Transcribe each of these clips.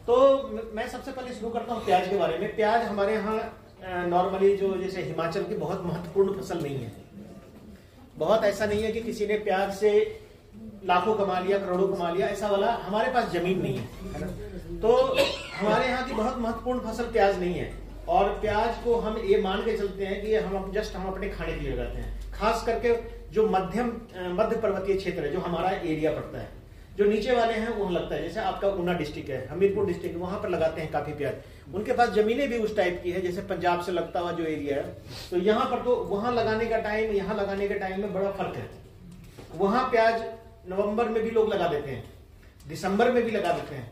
तो मैं सबसे पहले शुरू करता हूँ प्याज के बारे में। प्याज हमारे यहाँ नॉर्मली जो जैसे हिमाचल की बहुत महत्वपूर्ण फसल नहीं है। बहुत ऐसा नहीं है कि किसी ने प्याज से लाखों कमा लिया, करोड़ों कमा लिया, ऐसा वाला हमारे पास जमीन नहीं है ना। तो हमारे यहाँ की बहुत महत्वपूर्ण फसल प्याज नहीं है। और प्याज को हम ये मान के चलते हैं कि हम अपने खाने के लिए लगाते हैं। खास करके जो मध्य पर्वतीय क्षेत्र है, जो हमारा एरिया पड़ता है, जो नीचे वाले हैं वो लगता है। जैसे आपका ऊना डिस्ट्रिक्ट है, हमीरपुर डिस्ट्रिक्ट, वहां पर लगाते हैं काफी प्याज। उनके पास जमीनें भी उस टाइप की है जैसे पंजाब से लगता हुआ जो एरिया है। तो यहाँ पर तो वहां लगाने का टाइम, यहाँ लगाने के टाइम में बड़ा फर्क है। वहां प्याज नवंबर में भी लोग लगा देते हैं, दिसंबर में भी लगा देते हैं।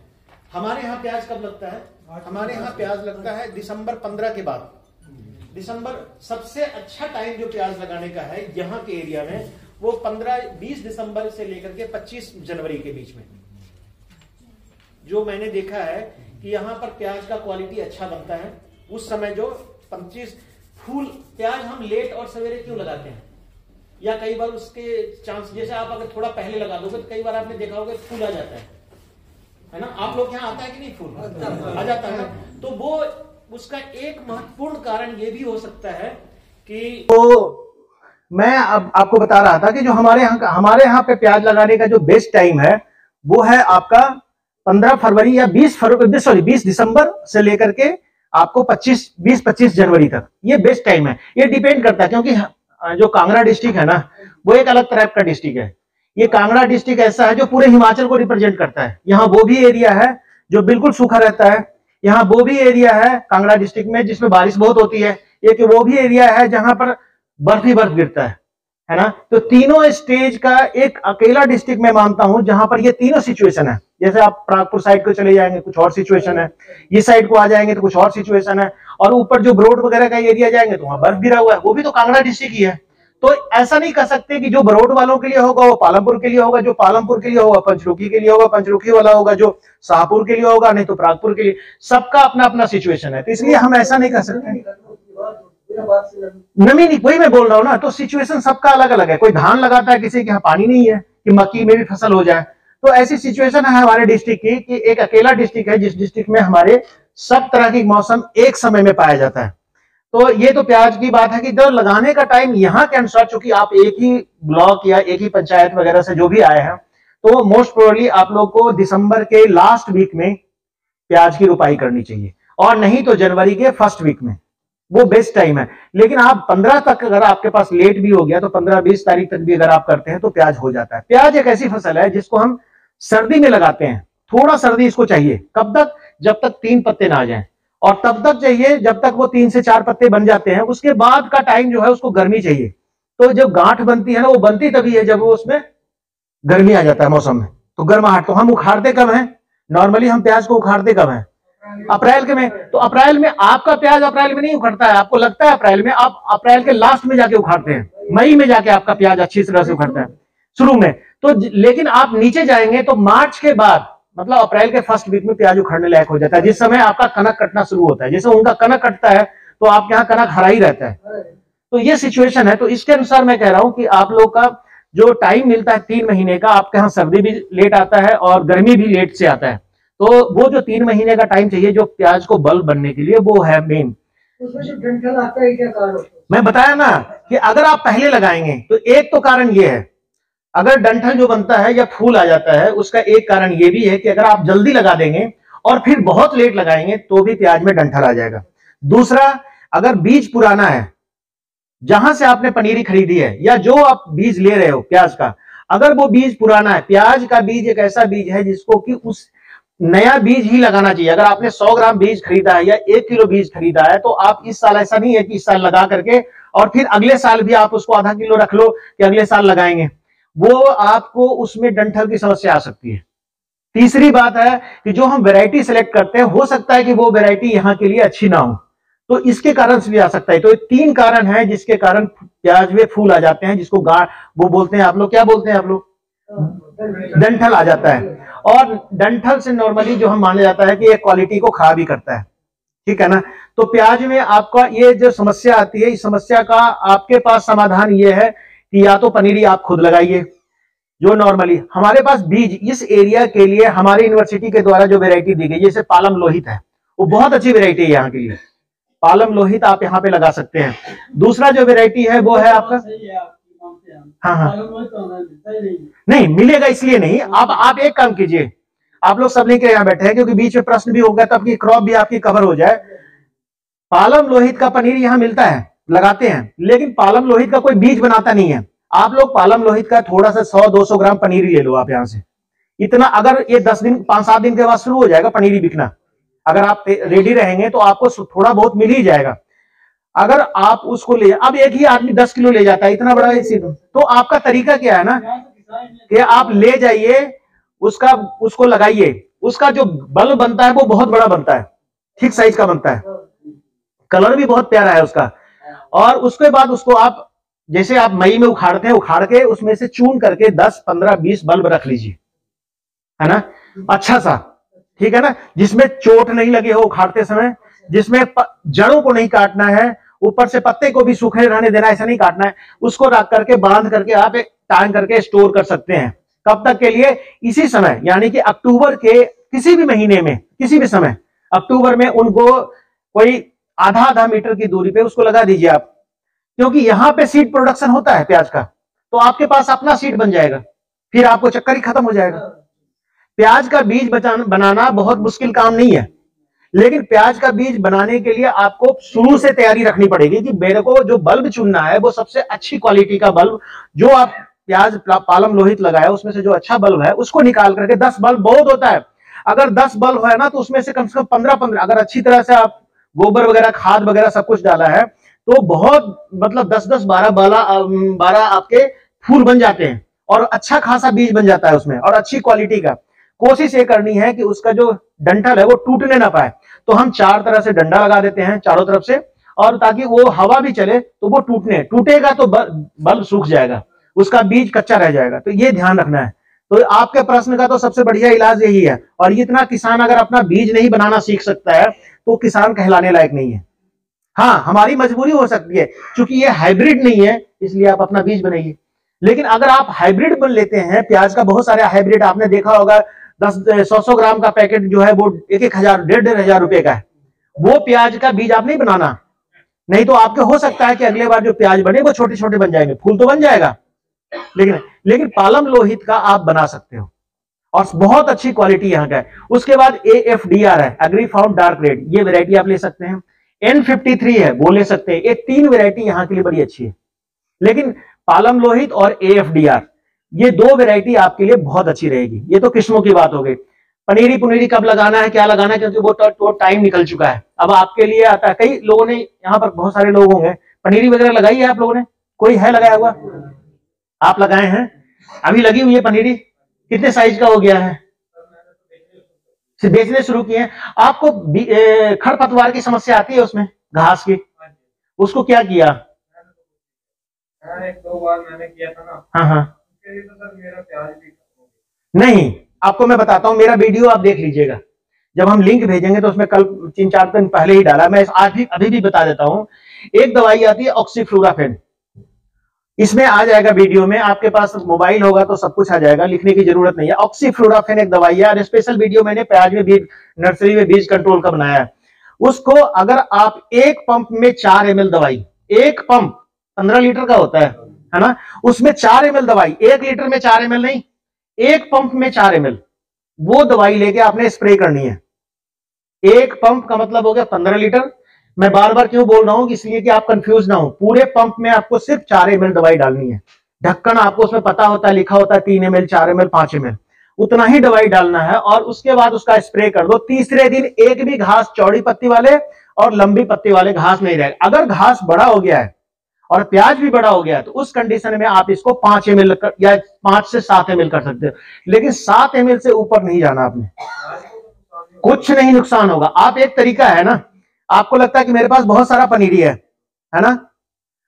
हमारे यहाँ प्याज कब लगता है? हमारे यहाँ प्याज लगता है दिसंबर 15 के बाद। दिसंबर सबसे अच्छा टाइम जो प्याज लगाने का है यहाँ के एरिया में, वो 20 दिसंबर से लेकर के 25 जनवरी के बीच में। जो मैंने देखा है कि यहाँ पर प्याज का क्वालिटी अच्छा बनता है उस समय। जो 25 फूल प्याज हम लेट और सवेरे क्यों लगाते हैं, या कई बार उसके चांस, जैसे आप अगर थोड़ा पहले लगा दोगे तो कई बार आपने देखा होगा फूल आ जाता है ना। आप लोग यहाँ आता है कि नहीं? फूल आ जाता है। तो वो उसका एक महत्वपूर्ण कारण ये भी हो सकता है कि, तो मैं अब आपको बता रहा था कि जो हमारे यहाँ पे प्याज लगाने का जो बेस्ट टाइम है वो है आपका 15 फरवरी या 20 दिसंबर से लेकर के आपको 20-25 जनवरी तक। ये बेस्ट टाइम है। ये डिपेंड करता है क्योंकि जो कांगड़ा डिस्ट्रिक्ट है ना, वो एक अलग तरह का डिस्ट्रिक्ट है। ये कांगड़ा डिस्ट्रिक्ट ऐसा है जो पूरे हिमाचल को रिप्रेजेंट करता है। यहाँ वो भी एरिया है जो बिल्कुल सूखा रहता है, यहाँ वो भी एरिया है कांगड़ा डिस्ट्रिक्ट में जिसमें बारिश बहुत होती है, एक वो भी एरिया है जहां पर बर्फ ही बर्फ गिरता है ना। तो तीनों स्टेज का एक अकेला डिस्ट्रिक्ट मैं मानता हूं जहां पर ये तीनों सिचुएशन है। जैसे आप प्रागपुर साइड को चले जाएंगे कुछ और सिचुएशन है, ये साइड को आ जाएंगे तो कुछ और सिचुएशन है, और ऊपर जो ब्रोड वगैरह का एरिया जाएंगे तो वहां बर्फ गिरा हुआ है, वो भी तो कांगड़ा डिस्ट्रिक्ट ही है। तो ऐसा नहीं कह सकते कि जो ब्रोड वालों के लिए होगा वो पालमपुर के लिए होगा, जो पालमपुर के लिए होगा पंचरुखी के लिए होगा, पंचरुखी वाला होगा जो शाहपुर के लिए होगा, नहीं तो प्रागपुर के लिए। सबका अपना अपना सिचुएशन है, तो इसलिए हम ऐसा नहीं कह सकते। नमी नहीं, वही मैं बोल रहा हूँ ना। तो सिचुएशन सबका अलग अलग है। कोई धान लगाता है, किसी के यहाँ पानी नहीं है कि मक्की में भी फसल हो जाए। तो ऐसी सिचुएशन है हमारे डिस्ट्रिक्ट की कि एक अकेला डिस्ट्रिक्ट है जिस डिस्ट्रिक्ट में हमारे सब तरह की मौसम एक समय में पाया जाता है। तो ये तो प्याज की बात है कि जो लगाने का टाइम यहाँ के अनुसार, चूंकि आप एक ही ब्लॉक या एक ही पंचायत वगैरह से जो भी आए हैं, तो मोस्ट प्रोबेबली आप लोग को दिसंबर के लास्ट वीक में प्याज की रुपाई करनी चाहिए, और नहीं तो जनवरी के फर्स्ट वीक में। वो बेस्ट टाइम है। लेकिन आप 15 तक अगर आपके पास लेट भी हो गया तो 15-20 तारीख तक भी अगर आप करते हैं तो प्याज हो जाता है। प्याज एक ऐसी फसल है जिसको हम सर्दी में लगाते हैं। थोड़ा सर्दी इसको चाहिए, कब तक? जब तक 3 पत्ते ना आ जाएं, और तब तक चाहिए जब तक वो 3 से 4 पत्ते बन जाते हैं। उसके बाद का टाइम जो है उसको गर्मी चाहिए। तो जब गांठ बनती है ना, वो बनती तभी है जब वो उसमें गर्मी आ जाता है मौसम में, तो गर्माहट। तो हम उखाड़ते कब हैं? नॉर्मली हम प्याज को उखाड़ते कब हैं? अप्रैल के में। तो अप्रैल में आपका प्याज अप्रैल में नहीं उखड़ता है, आपको लगता है अप्रैल में, आप अप्रैल के लास्ट में जाके उखाड़ते हैं, मई में जाके आपका प्याज अच्छी तरह से उखड़ता है शुरू में। तो लेकिन आप नीचे जाएंगे तो मार्च के बाद, मतलब अप्रैल के फर्स्ट वीक में प्याज उखाड़ने लायक हो जाता है, जिस समय आपका कनक कटना शुरू होता है। जैसे उनका कनक कटता है तो आपके यहाँ कनक हरा ही रहता है। तो ये सिचुएशन है। तो इसके अनुसार मैं कह रहा हूं कि आप लोग का जो टाइम मिलता है 3 महीने का, आपके यहाँ सर्दी भी लेट आता है और गर्मी भी लेट से आता है। तो वो जो 3 महीने का टाइम चाहिए जो प्याज को बल्ब बनने के लिए, वो है मेन। उसमें जो डंठल आता है क्या कारण? मैं बताया ना कि अगर आप पहले लगाएंगे तो एक तो कारण ये है, अगर डंठल जो बनता है या फूल आ जाता है, उसका एक कारण ये भी है कि अगर आप जल्दी लगा देंगे और फिर बहुत लेट लगाएंगे तो भी प्याज में डंठल आ जाएगा। दूसरा, अगर बीज पुराना है, जहां से आपने पनीरी खरीदी है या जो आप बीज ले रहे हो प्याज का, अगर वो बीज पुराना है, प्याज का बीज एक ऐसा बीज है जिसको कि उस नया बीज ही लगाना चाहिए। अगर आपने 100 ग्राम बीज खरीदा है या 1 किलो बीज खरीदा है, तो आप इस साल, ऐसा नहीं है कि इस साल लगा करके और फिर अगले साल भी आप उसको आधा किलो रख लो कि अगले साल लगाएंगे, वो आपको उसमें डंठल की समस्या आ सकती है। तीसरी बात है कि जो हम वैरायटी सेलेक्ट करते हैं, हो सकता है कि वो वैरायटी यहाँ के लिए अच्छी ना हो, तो इसके कारण से भी आ सकता है। तो 3 कारण है जिसके कारण प्याज में फूल आ जाते हैं, जिसको वो बोलते हैं, आप लोग क्या बोलते हैं? आप लोग डंठल आ जाता है। और डंठल से नॉर्मली जो हम माना जाता है कि ये क्वालिटी को खराब ही करता है, ठीक है ना। तो प्याज में आपका ये जो समस्या आती है, इस समस्या का आपके पास समाधान ये है कि या तो पनीरी आप खुद लगाइए, जो नॉर्मली हमारे पास बीज इस एरिया के लिए हमारी यूनिवर्सिटी के द्वारा जो वेरायटी दी गई, जैसे पालम लोहित है, वो बहुत अच्छी वेरायटी है यहाँ के लिए। पालम लोहित आप यहाँ पे लगा सकते हैं। दूसरा जो वेरायटी है वो है आपका, हाँ हाँ नहीं मिलेगा इसलिए नहीं। आप एक काम कीजिए, आप लोग सब लेके यहाँ बैठे हैं क्योंकि बीच में प्रश्न भी होगा तो आपकी क्रॉप भी आपकी कवर हो जाए। पालम लोहित का पनीर यहाँ मिलता है, लगाते हैं, लेकिन पालम लोहित का कोई बीज बनाता नहीं है। आप लोग पालम लोहित का थोड़ा सा 100-200 ग्राम पनीर ले लो आप यहाँ से, इतना। अगर ये 10 दिन 5-7 दिन के बाद शुरू हो जाएगा पनीरी बिकना, अगर आप रेडी रहेंगे तो आपको थोड़ा बहुत मिल ही जाएगा। अगर आप उसको ले, अब एक ही आदमी 10 किलो ले जाता है, इतना बड़ा तो आपका तरीका क्या है ना कि आप ले जाइए उसको लगाइए, उसका जो बल्ब बनता है वो बहुत बड़ा बनता है, ठीक साइज का बनता है, कलर भी बहुत प्यारा है उसका। और उसके बाद उसको आप जैसे आप मई में उखाड़ते हैं, उखाड़ के उसमें से चून करके 10, 15, 20 बल्ब रख लीजिए, है ना, अच्छा सा, ठीक है ना, जिसमें चोट नहीं लगे हो उखाड़ते समय, जिसमें जड़ों को नहीं काटना है, ऊपर से पत्ते को भी सूखे रहने देना, ऐसा नहीं काटना है। उसको रख करके बांध करके आप टांग करके स्टोर कर सकते हैं। कब तक के लिए? इसी समय, यानी कि अक्टूबर के किसी भी महीने में, किसी भी समय अक्टूबर में उनको कोई आधा मीटर की दूरी पे उसको लगा दीजिए आप, क्योंकि यहां पे सीड प्रोडक्शन होता है प्याज का, तो आपके पास अपना सीड बन जाएगा, फिर आपको चक्कर ही खत्म हो जाएगा। प्याज का बीज बनाना बहुत मुश्किल काम नहीं है, लेकिन प्याज का बीज बनाने के लिए आपको शुरू से तैयारी रखनी पड़ेगी कि मेरे को जो बल्ब चुनना है वो सबसे अच्छी क्वालिटी का बल्ब, जो आप प्याज पालम लोहित लगाया उसमें से जो अच्छा बल्ब है उसको निकाल करके, 10 बल्ब बहुत होता है, अगर 10 बल्ब है ना तो उसमें से कम 15, अगर अच्छी तरह से आप गोबर वगैरह खाद वगैरह सब कुछ डाला है तो बहुत मतलब 10-10, 12 आपके फूल बन जाते हैं और अच्छा खासा बीज बन जाता है उसमें, और अच्छी क्वालिटी का। कोशिश ये करनी है कि उसका जो डंठल है वो टूटने ना पाए, तो हम 4 तरह से डंडा लगा देते हैं चारों तरफ से, और ताकि वो हवा भी चले तो वो टूटेगा तो बल्ब सूख जाएगा, उसका बीज कच्चा रह जाएगा। तो ये ध्यान रखना है। तो आपके प्रश्न का तो सबसे बढ़िया इलाज यही है, और इतना किसान अगर अपना बीज नहीं बनाना सीख सकता है तो किसान कहलाने लायक नहीं है। हाँ, हमारी मजबूरी हो सकती है, क्योंकि ये हाइब्रिड नहीं है इसलिए आप अपना बीज बनाइए। लेकिन अगर आप हाइब्रिड बन लेते हैं, प्याज का बहुत सारे हाइब्रिड आपने देखा होगा, 10-100 ग्राम का पैकेट जो है वो 1,000, 1,500 रुपए का है, वो प्याज का बीज आप नहीं बनाना, नहीं तो आपके हो सकता है कि अगले बार जो प्याज बने वो छोटे छोटे बन जाएंगे, फूल तो बन जाएगा, लेकिन पालम लोहित का आप बना सकते हो, और बहुत अच्छी क्वालिटी यहाँ का है। उसके बाद AFDR है, एग्री फाउंड डार्क रेड, ये वेरायटी आप ले सकते हैं। N53 है, वो ले सकते हैं। ये 3 वेरायटी यहाँ के लिए बड़ी अच्छी है, लेकिन पालम लोहित और AFDR ये 2 वेरायटी आपके लिए बहुत अच्छी रहेगी। ये तो किस्मों की बात हो गई। पनीरी पुनीरी कब लगाना है, क्या लगाना है, क्योंकि वो टाइम निकल चुका है, अब आपके लिए आता है। कई लोगों ने यहाँ पर, बहुत सारे लोग होंगे, पनीरी वगैरह लगाई है आप लोगों ने? कोई है लगाया हुआ? आप लगाए हैं? अभी लगी हुई है पनीरी? कितने साइज का हो गया है? बेचने शुरू किए हैं। आपको खरपतवार की समस्या आती है उसमें, घास की, उसको क्या किया? 1-2 बार मैंने किया था ना। हाँ हाँ, तो सर मेरा प्याज भी नहीं, आपको मैं बताता हूं, मेरा वीडियो आप देख लीजिएगा, जब हम लिंक भेजेंगे तो उसमें कल 3-4 दिन पहले ही डाला, मैं आज अभी भी बता देता हूं। एक दवाई आती है ऑक्सीफ्लोराफेन, इसमें आ जाएगा वीडियो में, आपके पास मोबाइल होगा तो सब कुछ आ जाएगा, लिखने की जरूरत नहीं है। ऑक्सीफ्लोराफेन एक दवाई है, और स्पेशल वीडियो मैंने प्याज में बीज नर्सरी में बीज कंट्रोल का बनाया है। उसको अगर आप 1 पंप में 4 ml दवाई, 1 पंप 15 लीटर का होता है ना, उसमें 4 ml दवाई, 1 लीटर में 4 ml नहीं, 1 पंप में 4 ml वो दवाई लेके आपने स्प्रे करनी है। 1 पंप का मतलब हो गया 15 लीटर। मैं बार बार क्यों बोल रहा हूं, इसलिए कि आप कंफ्यूज ना हो। पूरे पंप में आपको सिर्फ 4 ml दवाई डालनी है। ढक्कन आपको उसमें पता होता है, लिखा होता है 3 ml, 4 ml, 5 ml, उतना ही दवाई डालना है, और उसके बाद उसका स्प्रे कर दो। तीसरे दिन एक भी घास, चौड़ी पत्ती वाले और लंबी पत्ती वाले घास नहीं रहेगा। अगर घास बड़ा हो गया है और प्याज भी बड़ा हो गया है तो उस कंडीशन में आप इसको 5 ml या 5 से 7 ml कर सकते हो, लेकिन 7 ml से ऊपर नहीं जाना आपने, कुछ नहीं नुकसान होगा। आप एक तरीका है ना, आपको लगता है कि मेरे पास बहुत सारा पनीरी है ना,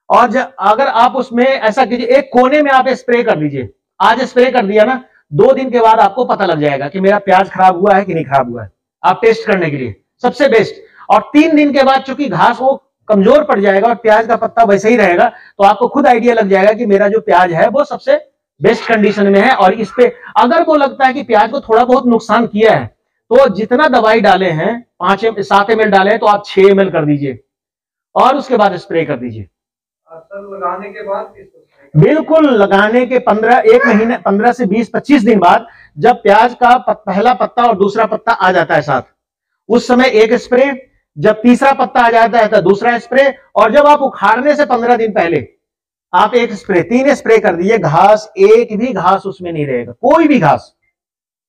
और अगर आप उसमें ऐसा कीजिए, एक कोने में आप स्प्रे कर लीजिए। आज स्प्रे कर दिया ना, 2 दिन के बाद आपको पता लग जाएगा कि मेरा प्याज खराब हुआ है कि नहीं खराब हुआ है, आप टेस्ट करने के लिए सबसे बेस्ट। और 3 दिन के बाद चूंकि घास वो कमजोर पड़ जाएगा और प्याज का पत्ता वैसे ही रहेगा, तो आपको खुद आइडिया लग जाएगा कि मेरा जो प्याज है वो सबसे बेस्ट कंडीशन में है। और इस पे अगर वो लगता है कि प्याज को थोड़ा बहुत नुकसान किया है तो जितना दवाई डाले हैं 7 ml डाले हैं तो आप 6 ml कर दीजिए और उसके बाद स्प्रे कर दीजिए। लगाने के बाद बिल्कुल लगाने के 15 से 20-25 दिन बाद जब प्याज का पहला पत्ता और दूसरा पत्ता आ जाता है साथ, उस समय एक स्प्रे, जब तीसरा पत्ता आ जाता है तो दूसरा स्प्रे, और जब आप उखाड़ने से 15 दिन पहले आप एक स्प्रे, 3 स्प्रे कर दीजिए। घास, एक भी घास उसमें नहीं रहेगा, कोई भी घास।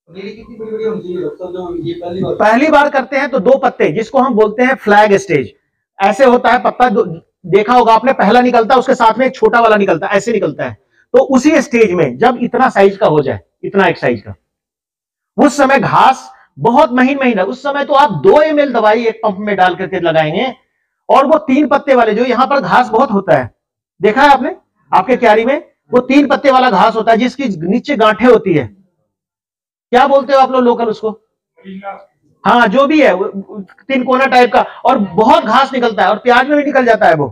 कितनी बड़ी बड़ी होनी चाहिए जो ये पहली बार करते हैं तो 2 पत्ते, जिसको हम बोलते हैं फ्लैग स्टेज। ऐसे होता है पत्ता, देखा होगा आपने, पहला निकलता है उसके साथ में एक छोटा वाला निकलता है, ऐसे निकलता है। तो उसी स्टेज में जब इतना साइज का हो जाए, इतना एक साइज का, उस समय घास बहुत महीन महीन है, उस समय तो आप 2 ml दवाई एक पंप में डाल करके लगाएंगे। और वो 3 पत्ते वाले, जो यहां पर घास बहुत होता है, देखा है आपने आपके क्यारी में, वो 3 पत्ते वाला घास होता है जिसकी नीचे गांठें होती है, क्या बोलते हो आप लोग लोकल उसको? हाँ, जो भी है, 3 कोना टाइप का, और बहुत घास निकलता है और प्याज में भी निकल जाता है वो,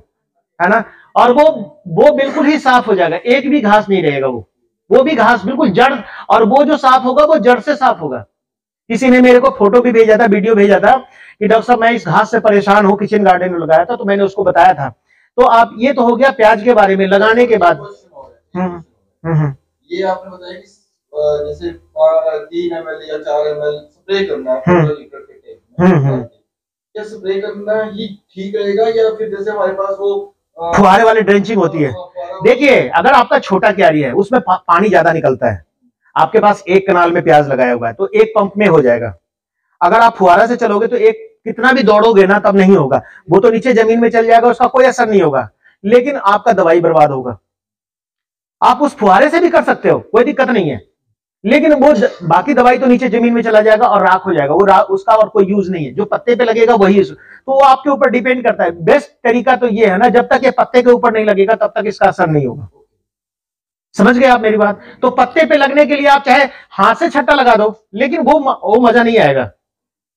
है ना। और वो बिल्कुल ही साफ हो जाएगा, एक भी घास नहीं रहेगा। वो भी घास बिल्कुल जड़, और वो जो साफ होगा वो जड़ से साफ होगा। किसी ने मेरे को फोटो भी भेजा था, वीडियो भेजा था कि डॉक्टर साहब मैं इस घास से परेशान हूं, किचन गार्डन में लगाया था, तो मैंने उसको बताया था। तो आप, ये तो हो गया प्याज के बारे में लगाने के बाद। ये आपने बताया कि जैसे 3 ml या 4 ml स्प्रे करना है, क्या स्प्रे करना ही ठीक रहेगा, या फिर जैसे हमारे पास वो फुहारे वाली ड्रेंचिंग होती है? देखिए, अगर आपका छोटा क्यारी है, उसमें पानी ज्यादा निकलता है, आपके पास एक कनाल में प्याज लगाया हुआ है, तो एक पंप में हो जाएगा। अगर आप फुहारा से चलोगे तो एक, कितना भी दौड़ोगे ना तब नहीं होगा, वो तो नीचे जमीन में चल जाएगा, उसका कोई असर नहीं होगा, लेकिन आपका दवाई बर्बाद होगा। आप उस फुहारे से भी कर सकते हो, कोई दिक्कत नहीं है, लेकिन वो बाकी दवाई तो नीचे जमीन में चला जाएगा और राख हो जाएगा, वो उसका और कोई यूज नहीं है। जो पत्ते पे लगेगा वही, तो वो आपके ऊपर डिपेंड करता है। बेस्ट तरीका तो ये है ना, जब तक ये पत्ते के ऊपर नहीं लगेगा तब तक इसका असर नहीं होगा। समझ गए आप मेरी बात? तो पत्ते पे लगने के लिए आप चाहे हाथ से छट्टा लगा दो, लेकिन वो मजा नहीं आएगा।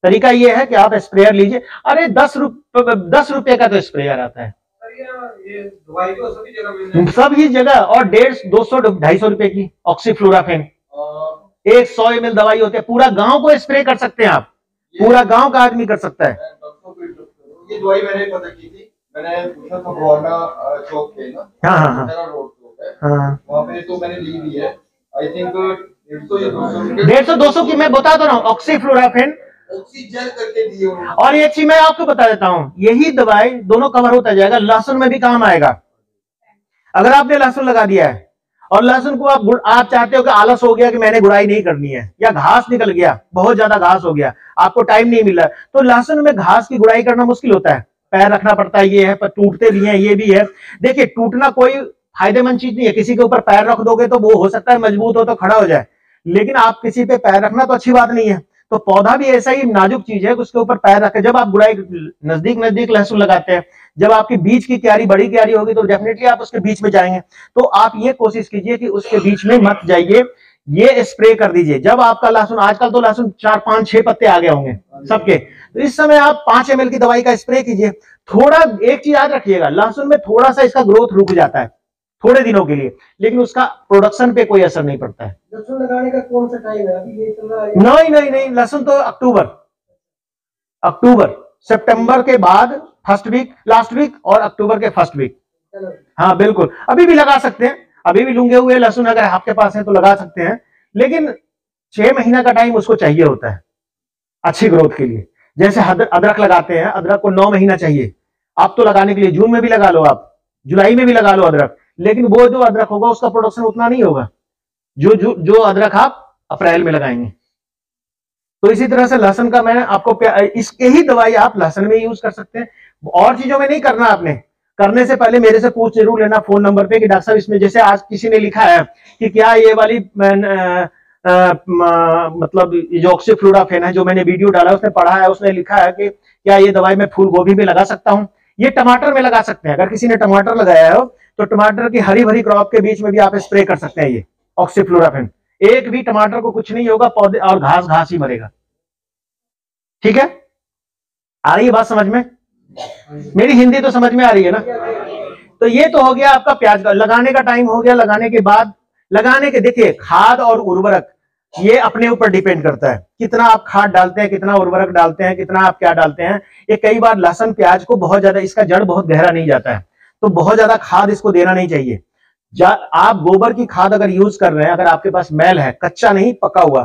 तरीका ये है कि आप स्प्रेयर लीजिए। अरे 10 रुपए का तो स्प्रेयर आता है, ये दवाई तो सभी जगह मिल रही है, सभी जगह, और 150, 200, 250 रुपए की ऑक्सीफ्लोराफेन। 100 ml दवाई होती है, पूरा गांव को स्प्रे कर सकते हैं आप, पूरा गांव का आदमी कर सकता है। ये दवाई मैंने पता की थी, मैंने पूछा था गोवाना चौक पे ना, हाँ, रोड वहाँ पे, तो मैंने ली भी है। आई थिंक 150-200 की मैं बता तो रहा हूँ, ऑक्सीफ्लोराफेन, ऑक्सीजन करके दिए उन्होंने। और एक चीज मैं आपको बता देता हूँ, यही दवाई दोनों कवर होता जाएगा, लहसुन में भी काम आएगा। अगर आपने लहसुन लगा दिया है और लहसुन को आप चाहते हो कि आलस हो गया कि मैंने गुड़ाई नहीं करनी है, या घास निकल गया, बहुत ज्यादा घास हो गया, आपको टाइम नहीं मिला, तो लहसुन में घास की गुड़ाई करना मुश्किल होता है, पैर रखना पड़ता है, ये है, पर टूटते भी हैं, ये भी है। देखिए, टूटना कोई फायदेमंद चीज नहीं है, किसी के ऊपर पैर रख दोगे तो वो हो सकता है मजबूत हो तो खड़ा हो जाए, लेकिन आप किसी पे पैर रखना तो अच्छी बात नहीं है। तो पौधा भी ऐसा ही नाजुक चीज है, उसके ऊपर पैर रखे। जब आप गुड़ाई नजदीक लहसुन लगाते हैं, जब आपकी बीच की क्यारी बड़ी क्यारी होगी तो डेफिनेटली आप उसके बीच में जाएंगे, तो आप ये कोशिश कीजिए कि उसके बीच में मत जाइए, ये स्प्रे कर दीजिए। जब आपका लहसुन, आजकल तो लहसुन 4, 5, 6 पत्ते आ गए होंगे सबके, तो इस समय आप 5 ml की दवाई का स्प्रे कीजिए। थोड़ा एक चीज याद रखिएगा, लहसुन में थोड़ा सा इसका ग्रोथ रुक जाता है थोड़े दिनों के लिए, लेकिन उसका प्रोडक्शन पे कोई असर नहीं पड़ता है। लहसुन लगाने का कौन सा टाइम है अभी? ये चल रहा है? नहीं, लहसुन तो अक्टूबर सितंबर के बाद फर्स्ट वीक, लास्ट वीक, और अक्टूबर के फर्स्ट वीक। हाँ बिल्कुल, अभी भी लगा सकते हैं, अभी भी लूंगे हुए लहसुन अगर आपके पास है तो लगा सकते हैं, लेकिन 6 महीना का टाइम उसको चाहिए होता है अच्छी ग्रोथ के लिए। जैसे अदरक लगाते हैं, अदरक को 9 महीना चाहिए। आप तो लगाने के लिए जून में भी लगा लो, आप जुलाई में भी लगा लो अदरक, लेकिन वो जो अदरक होगा उसका प्रोडक्शन उतना नहीं होगा जो अदरक आप अप्रैल में लगाएंगे। तो इसी तरह से लहसुन का मैं आपको, इसके ही दवाई आप लहसुन में यूज कर सकते हैं, और चीजों में नहीं करना। आपने करने से पहले मेरे से पूछ जरूर लेना फोन नंबर पे कि डॉक्टर साहब इसमें, जैसे आज किसी ने लिखा है कि क्या ये वाली मतलब जो ऑक्सीफ्लोराफेन है, जो मैंने वीडियो डाला उसने पढ़ा है, उसने लिखा है कि क्या ये दवाई मैं फूल गोभी में लगा सकता हूँ, ये टमाटर में लगा सकते हैं। अगर किसी ने टमाटर लगाया हो तो टमाटर की हरी भरी क्रॉप के बीच में भी आप स्प्रे कर सकते हैं ये ऑक्सीफ्लोराफेन। एक भी टमाटर को कुछ नहीं होगा, पौधे और घास ही मरेगा। ठीक है, आ रही है बात समझ में? मेरी हिंदी तो समझ में आ रही है ना? तो ये तो हो गया आपका प्याज का लगाने का टाइम हो गया। लगाने के बाद लगाने के देखिए, खाद और उर्वरक ये अपने ऊपर डिपेंड करता है, कितना आप खाद डालते हैं, कितना उर्वरक डालते हैं, कितना आप क्या डालते हैं। ये कई बार लहसुन प्याज को बहुत ज्यादा, इसका जड़ बहुत गहरा नहीं जाता है, तो बहुत ज्यादा खाद इसको देना नहीं चाहिए। आप गोबर की खाद अगर यूज कर रहे हैं, अगर आपके पास मैल है, कच्चा नहीं पका हुआ,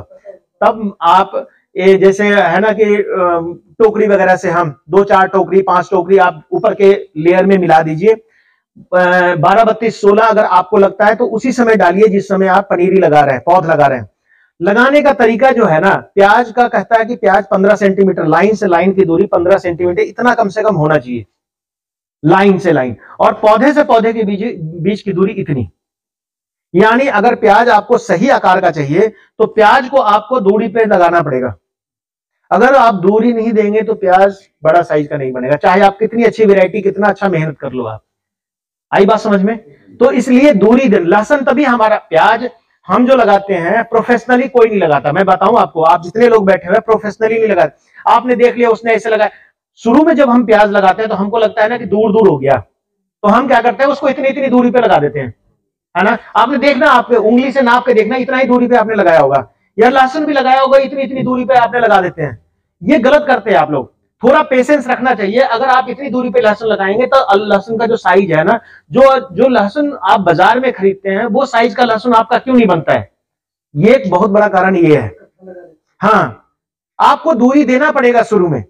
तब आप ये जैसे है ना कि टोकरी वगैरह से हम 2-4 टोकरी 5 टोकरी आप ऊपर के लेयर में मिला दीजिए। 12-32-16 अगर आपको लगता है तो उसी समय डालिए जिस समय आप पनीरी लगा रहे हैं, पौध लगा रहे हैं। लगाने का तरीका जो है ना, प्याज का कहता है कि प्याज 15 सेंटीमीटर, लाइन से लाइन की दूरी 15 सेंटीमीटर इतना कम से कम होना चाहिए, लाइन से लाइन, और पौधे से पौधे के बीच की दूरी इतनी। यानी अगर प्याज आपको सही आकार का चाहिए तो प्याज को आपको दूरी पे लगाना पड़ेगा। अगर आप दूरी नहीं देंगे तो प्याज बड़ा साइज का नहीं बनेगा, चाहे आप कितनी अच्छी वैरायटी, कितना अच्छा मेहनत कर लो आप। आई बात समझ में? तो इसलिए दूरी दे। लहसुन तभी हमारा, प्याज हम जो लगाते हैं प्रोफेशनली कोई नहीं लगाता। मैं बताऊं आपको, आप जितने लोग बैठे हुए प्रोफेशनली नहीं लगाते। आपने देख लिया उसने ऐसे लगाया। शुरू में जब हम प्याज लगाते हैं तो हमको लगता है ना कि दूर दूर हो गया, तो हम क्या करते हैं, उसको इतनी इतनी दूरी पे लगा देते हैं, है ना। आपने देखना, आप उंगली से नाप के देखना, इतना ही दूरी पे आपने लगाया होगा, या लहसुन भी लगाया होगा, इतनी इतनी दूरी पे आपने लगा देते हैं। ये गलत करते हैं आप लोग। थोड़ा पेशेंस रखना चाहिए। अगर आप इतनी दूरी पे लहसुन लगाएंगे तो लहसुन का जो साइज है ना, जो लहसुन आप बाजार में खरीदते हैं वो साइज का लहसुन आपका क्यों नहीं बनता है, ये एक बहुत बड़ा कारण ये है। हाँ, आपको दूरी देना पड़ेगा शुरू में,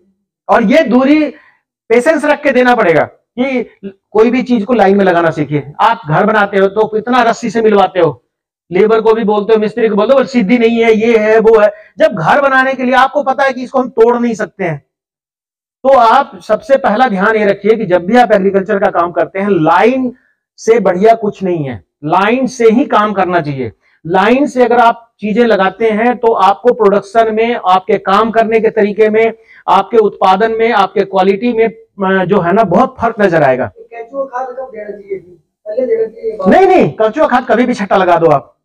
और ये दूरी पेशेंस रख के देना पड़ेगा कि कोई भी चीज को लाइन में लगाना सीखिए। आप घर बनाते हो तो इतना रस्सी से मिलवाते हो, लेबर को भी बोलते हो, मिस्त्री को बोलते हो, सीधी नहीं है, ये है वो है। जब घर बनाने के लिए आपको पता है कि इसको हम तोड़ नहीं सकते हैं, तो आप सबसे पहला ध्यान ये रखिए कि जब भी आप एग्रीकल्चर का काम करते हैं, लाइन से बढ़िया कुछ नहीं है, लाइन से ही काम करना चाहिए। लाइन से अगर आप चीजें लगाते हैं तो आपको प्रोडक्शन में, आपके काम करने के तरीके में, आपके उत्पादन में, आपके क्वालिटी में जो है ना बहुत फर्क नजर आएगा। केंचुआ खाद कब देना चाहिए? पहले देना चाहिए? नहीं, केंचुआ खाद कभी भी छट्टा लगा दो आप।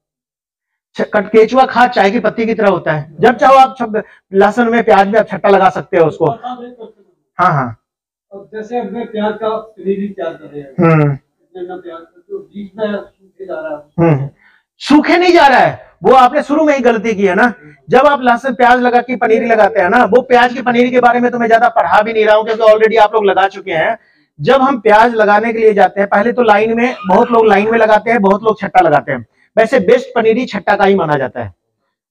केंचुआ खाद चाय की पत्ती की तरह होता है, जब चाहो आप लहसुन में, प्याज में आप छट्टा लगा सकते हो उसको। हाँ। अब जैसे अब मैं प्याज का पनीरी तैयार कर रहे हैं, प्याज तो बीच में सूखे जा रहा है। सूखे नहीं जा रहा है, वो आपने शुरू में ही गलती की है ना। जब आप लहसुन प्याज लगा के पनीरी लगाते हैं ना, वो प्याज की पनीरी के बारे में तो मैं ज्यादा पढ़ा भी नहीं रहा हूं क्योंकि ऑलरेडी आप लोग लगा चुके हैं। जब हम प्याज लगाने के लिए जाते हैं, पहले तो लाइन में, बहुत लोग लाइन में लगाते हैं, बहुत लोग छट्टा लगाते हैं। वैसे बेस्ट पनीरी छट्टा का ही माना जाता है,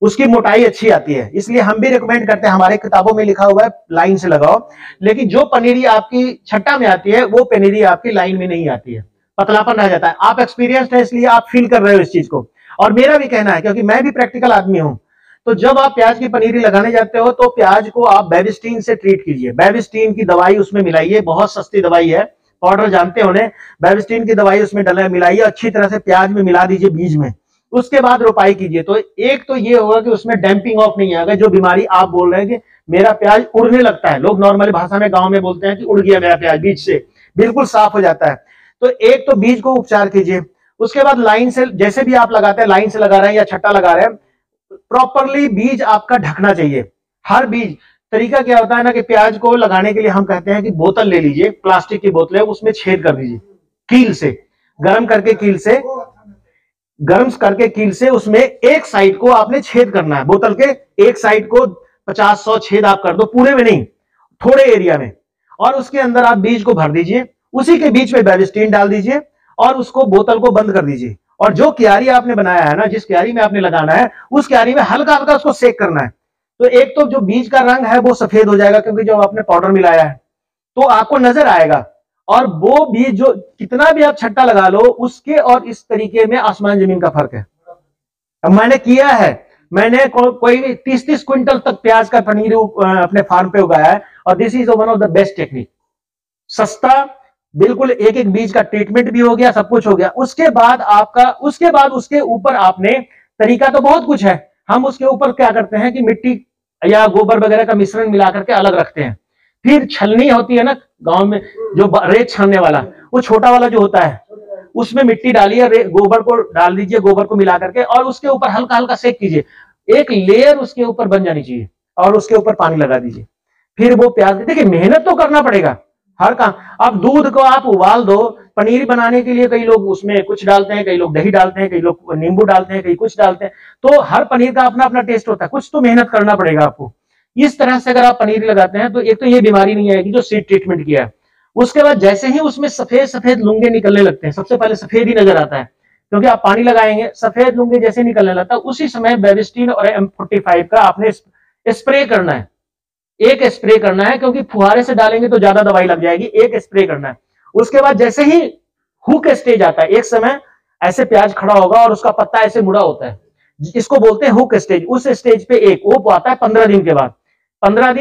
उसकी मोटाई अच्छी आती है, इसलिए हम भी रिकमेंड करते हैं। हमारे किताबों में लिखा हुआ है लाइन से लगाओ, लेकिन जो पनीरी आपकी छट्टा में आती है वो पनीरी आपकी लाइन में नहीं आती है, पतलापन रह जाता है। आप एक्सपीरियंस्ड है इसलिए आप फील कर रहे हो इस चीज को, और मेरा भी कहना है क्योंकि मैं भी प्रैक्टिकल आदमी हूं। तो जब आप प्याज की पनीरी लगाने जाते हो तो प्याज को आप बेबिस्टीन से ट्रीट कीजिए। बेबिस्टीन की दवाई उसमें मिलाइए, बहुत सस्ती दवाई है, पाउडर जानते हो ने। बेबिस्टीन की दवाई उसमें मिलाइए, अच्छी तरह से प्याज में मिला दीजिए बीज में। उसके बाद रोपाई कीजिए। तो एक तो ये होगा कि उसमें डैम्पिंग ऑफ नहीं आएगा, जो बीमारी आप बोल रहे हैं कि मेरा प्याज उड़ने लगता है, लोग नॉर्मली भाषा में गांव में बोलते हैं कि उड़ गया मेरा प्याज बीज से, बिल्कुल साफ हो जाता है। तो एक तो बीज को उपचार कीजिए। उसके बाद लाइन से, जैसे भी आप लगाते हैं, लाइन से लगा रहे हैं या छट्टा लगा रहे हैं, प्रॉपरली बीज आपका ढकना चाहिए। हर बीज, तरीका क्या होता है ना कि प्याज को लगाने के लिए हम कहते हैं कि बोतल ले लीजिए, प्लास्टिक की बोतल है, उसमें छेद कर दीजिए कील से, गर्म करके कील से उसमें एक साइड को आपने छेद करना है। बोतल के एक साइड को 50-100 छेद आप कर दो, पूरे में नहीं, थोड़े एरिया में, और उसके अंदर आप बीज को भर दीजिए। उसी के बीच में बेबिस्टीन डाल दीजिए और उसको, बोतल को बंद कर दीजिए। और जो क्यारी आपने बनाया है ना, जिस क्यारी में आपने लगाना है, उस क्यारी में हल्का हल्का उसको सेक करना है। तो एक तो जो बीज का रंग है वो सफेद हो जाएगा क्योंकि जब आपने पाउडर मिलाया है, तो आपको नजर आएगा। और वो बीज जो कितना भी आप छट्टा लगा लो, उसके और इस तरीके में आसमान जमीन का फर्क है। अब मैंने किया है, मैंने कोई भी 30-30 क्विंटल तक प्याज का पनीर अपने फार्म पे उगाया है, और this is one of the best technique. सस्ता, बिल्कुल एक एक बीज का ट्रीटमेंट भी हो गया, सब कुछ हो गया। उसके बाद उसके ऊपर आपने, तरीका तो बहुत कुछ है, हम उसके ऊपर क्या करते हैं कि मिट्टी या गोबर वगैरह का मिश्रण मिला करके अलग रखते हैं। फिर छलनी होती है ना गांव में, जो रेत छानने वाला, वो छोटा वाला जो होता है, उसमें मिट्टी डालिए, गोबर को डाल दीजिए, गोबर को मिला करके, और उसके ऊपर हल्का हल्का सेक कीजिए। एक लेयर उसके ऊपर बन जानी चाहिए, और उसके ऊपर पानी लगा दीजिए। फिर वो प्याज, देखिए मेहनत तो करना पड़ेगा हर काम। अब दूध को आप उबाल दो, पनीर बनाने के लिए कई लोग उसमें कुछ डालते हैं, कई लोग दही डालते हैं, कई लोग नींबू डालते हैं, कई कुछ डालते हैं। तो हर पनीर का अपना अपना टेस्ट होता है, कुछ तो मेहनत करना पड़ेगा आपको। इस तरह से अगर आप पनीर लगाते हैं तो एक तो ये बीमारी नहीं आएगी जो सीड ट्रीटमेंट किया है। उसके बाद जैसे ही उसमें सफेद सफेद लुंगे निकलने लगते हैं, सबसे पहले सफेद ही नजर आता है क्योंकि आप पानी लगाएंगे, सफेद लुंगे जैसे निकलने लगता है उसी समय बेविस्टिन और M45 का आपने स्प्रे करना है। एक स्प्रे करना है क्योंकि फुहारे से डालेंगे तो ज्यादा दवाई लग जाएगी, एक स्प्रे करना है। उसके बाद जैसे ही हुक स्टेज आता है, एक समय ऐसे प्याज खड़ा होगा और उसका पत्ता ऐसे मुड़ा होता है, इसको बोलते हैं हुक स्टेज। उस स्टेज पे एक वो आता है 15 दिन के बाद, 15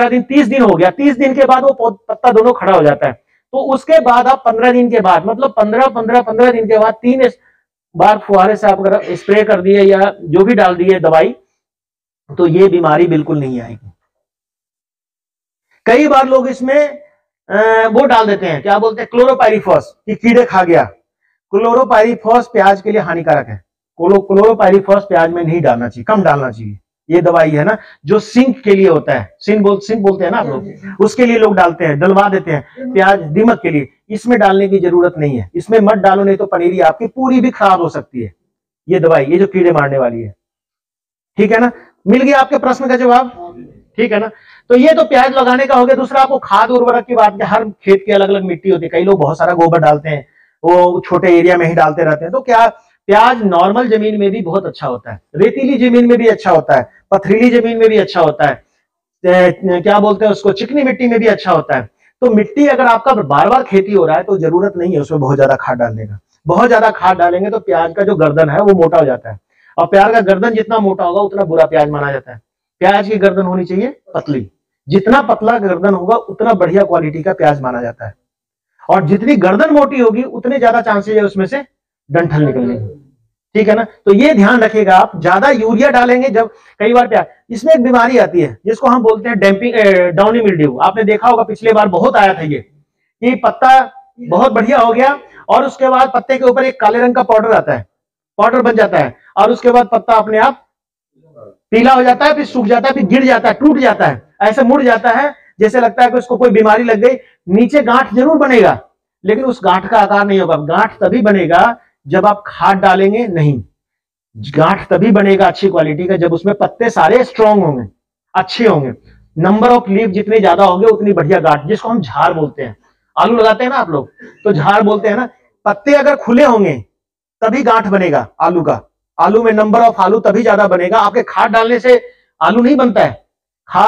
दिन 30 दिन हो गया, 30 दिन के बाद वो पत्ता दोनों खड़ा हो जाता है। तो उसके बाद आप 15 दिन के बाद मतलब 15 दिन के बाद 3 बार फुहारे से आप अगर स्प्रे कर दिए या जो भी डाल दिए दवाई, तो ये बीमारी बिल्कुल नहीं आएगी। कई बार लोग इसमें वो डाल देते हैं, क्या बोलते हैं, क्लोरोपाइरीफॉस, कि कीड़े खा गया। क्लोरोपाइरीफॉस प्याज के लिए हानिकारक है। क्लोरोपाइरीफॉस प्याज में नहीं डालना चाहिए, कम डालना चाहिए। ये दवाई है ना जो सिंक के लिए होता है, सिंक बोलते हैं ना आप लोग, उसके लिए लोग डालते हैं, डलवा देते हैं प्याज दीमक के लिए। इसमें डालने की जरूरत नहीं है, इसमें मत डालो, नहीं तो पनीरी आपकी पूरी भी खराब हो सकती है। ये दवाई, ये जो कीड़े मारने वाली है, ठीक है ना। मिल गया आपके प्रश्न का जवाब, ठीक है ना। तो ये तो प्याज लगाने का हो गया। दूसरा आपको खाद उर्वरक की बात, हर खेत की अलग अलग मिट्टी होती है, कई लोग बहुत सारा गोबर डालते हैं, वो छोटे एरिया में ही डालते रहते हैं। तो क्या प्याज नॉर्मल जमीन में भी बहुत अच्छा होता है, रेतीली जमीन में भी अच्छा होता है, पथरीली जमीन में भी अच्छा होता है, क्या बोलते हैं उसको, चिकनी मिट्टी में भी अच्छा होता है। तो मिट्टी अगर आपका बार बार खेती हो रहा है तो जरूरत नहीं है उसमें बहुत ज्यादा खाद डालने का। बहुत ज्यादा खाद डालेंगे तो प्याज का जो गर्दन है वो मोटा हो जाता है, और प्याज का गर्दन जितना मोटा होगा उतना बुरा प्याज माना जाता है। प्याज की गर्दन होनी चाहिए पतली, जितना पतला गर्दन होगा उतना बढ़िया क्वालिटी का प्याज माना जाता है, और जितनी गर्दन मोटी होगी उतने ज्यादा चांसेस है उसमें से डंठल निकलने की, ठीक है ना। तो ये ध्यान रखिएगा आप, ज्यादा यूरिया डालेंगे जब, कई बार प्याज, इसमें एक बीमारी आती है जिसको हम बोलते हैं डाउनी मिल्ड्यू। आपने देखा होगा पिछले बार बहुत आया था ये, कि पत्ता बहुत बढ़िया हो गया और उसके बाद पत्ते के ऊपर एक काले रंग का पाउडर आता है, पाउडर बन जाता है, और उसके बाद पत्ता अपने आप पीला हो जाता है, फिर सूख जाता है, फिर गिर जाता है, टूट जाता है, ऐसे मुड़ जाता है, जैसे लगता है कि उसको कोई बीमारी लग गई। नीचे गांठ जरूर बनेगा लेकिन उस गांठ का आकार नहीं होगा। गांठ तभी बनेगा जब आप खाद डालेंगे नहीं, गांठ तभी बनेगा अच्छी क्वालिटी का जब उसमें पत्ते सारे स्ट्रांग होंगे, अच्छे होंगे, नंबर ऑफ लीफ जितने ज्यादा होंगे उतनी बढ़िया गांठ, जिसको हम झाड़ बोलते हैं। आलू लगाते हैं ना आप लोग तो झाड़ बोलते हैं ना, पत्ते अगर खुले होंगे तभी गांठ बनेगा आलू का। आलू में नंबर ऑफ आलू तभी ज्यादा बनेगा। आपके खाद डालने से आलू नहीं बनता है,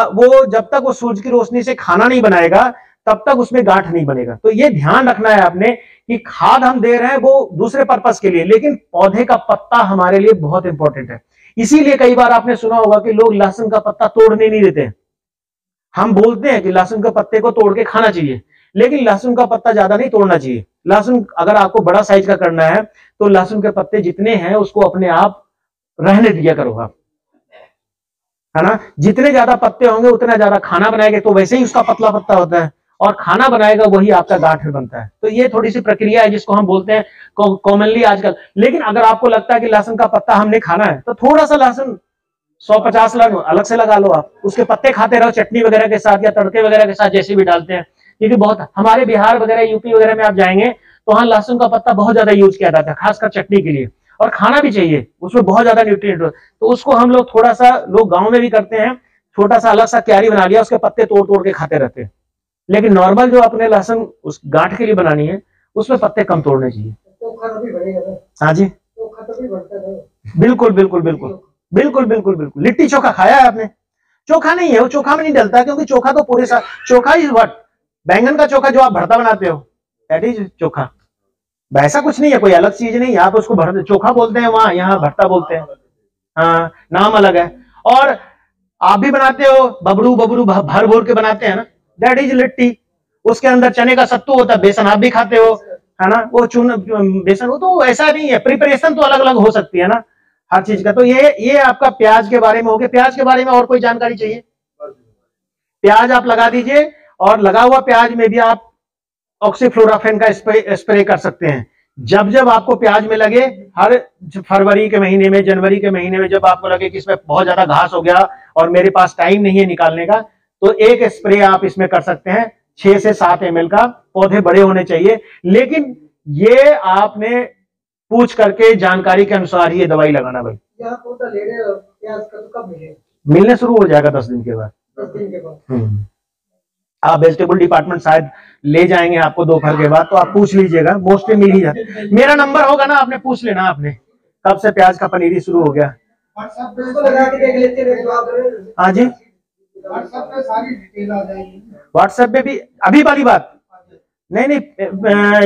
वो जब तक वो सूरज की रोशनी से खाना नहीं बनाएगा तब तक उसमें गांठ नहीं बनेगा। तो ये ध्यान रखना है आपने कि खाद हम दे रहे हैं वो दूसरे पर्पस के लिए, लेकिन पौधे का पत्ता हमारे लिए बहुत इंपॉर्टेंट है। इसीलिए कई बार आपने सुना होगा कि लोग लहसुन का पत्ता तोड़ने नहीं देते। हम बोलते हैं कि लहसुन के पत्ते को तोड़ के खाना चाहिए, लेकिन लहसुन का पत्ता ज्यादा नहीं तोड़ना चाहिए। लहसुन अगर आपको बड़ा साइज का करना है तो लहसुन के पत्ते जितने हैं उसको अपने आप रहने दिया करो आप, है ना। जितने ज्यादा पत्ते होंगे उतना ज्यादा खाना बनाएंगे, तो वैसे ही उसका पतला पत्ता होता है, और खाना बनाएगा वही आपका गांठ बनता है। तो ये थोड़ी सी प्रक्रिया है जिसको हम बोलते हैं कॉमनली आजकल। लेकिन अगर आपको लगता है कि लहसुन का पत्ता हमने खाना है तो थोड़ा सा लहसुन 150 अलग से लगा लो आप, उसके पत्ते खाते रहो चटनी वगैरह के साथ या तड़के वगैरह के साथ, जैसे भी डालते हैं। क्योंकि बहुत हमारे बिहार वगैरह यूपी वगैरह में आप जाएंगे तो वहां लहसुन का पत्ता बहुत ज्यादा यूज किया जाता है, खासकर चटनी के लिए, और खाना भी चाहिए, उसमें बहुत ज्यादा न्यूट्रिएंट। तो उसको हम लोग थोड़ा सा, लोग गांव में भी करते हैं, छोटा सा अलग सा क्यारी बना लिया, उसके पत्ते तोड़ तोड़ के खाते रहते हैं। लेकिन नॉर्मल जो अपने लहसुन उस गांठ के लिए बनानी है उसमें पत्ते कम तोड़ने चाहिए। हाँ जी, बिल्कुल बिल्कुल बिल्कुल बिल्कुल बिल्कुल बिल्कुल। लिट्टी चोखा खाया है आपने? चोखा नहीं है वो, चोखा में नहीं डलता, क्योंकि चोखा तो पूरे साथ, चोखा इज व्हाट, बैंगन का चोखा जो आप भरता बनाते हो, दैट इज चोखा। वैसा कुछ नहीं है, कोई अलग चीज नहीं है। आप उसको भरते चोखा बोलते हैं, वहां यहाँ भरता बोलते हैं, हाँ नाम अलग है। और आप भी बनाते हो बबरू बबरू भर भोर के बनाते हैं ना, दैट इज लिट्टी। उसके अंदर चने का सत्तू होता है, बेसन आप भी खाते हो, है ना, वो चून बेसन, वो तो ऐसा नहीं है, प्रिपरेशन तो अलग अलग हो सकती है ना हर चीज का। तो ये आपका प्याज के बारे में हो गया। प्याज के बारे में और कोई जानकारी चाहिए? प्याज आप लगा दीजिए, और लगा हुआ प्याज में भी आप ऑक्सीफ्लोराफेन का स्प्रे कर सकते हैं। जब जब आपको प्याज में लगे, हर फरवरी के महीने में, जनवरी के महीने में, जब आपको लगे कि इसमें बहुत ज्यादा घास हो गया और मेरे पास टाइम नहीं है निकालने का, तो एक स्प्रे आप इसमें कर सकते हैं 6 से 7 ml का। पौधे बड़े होने चाहिए, लेकिन ये आपने पूछ करके जानकारी के अनुसार ही ये दवाई लगाना भाई। यहाँ पौधा ले रहे हो प्याज का तो कब मिले? मिलने शुरू हो जाएगा 10 दिन के बाद। 10 दिन के बाद। आप वेजिटेबल डिपार्टमेंट शायद ले जाएंगे आपको दोपहर के बाद, तो आप पूछ लीजिएगा, मोस्टली मिल ही जाए। मेरा नंबर होगा ना, आपने पूछ लेना आपने कब से प्याज का पनीरी शुरू हो गया। हाँ जी, व्हाट्सएप पे सारी डिटेल आ जाएगी। व्हाट्सएप पे भी अभी वाली बात नहीं,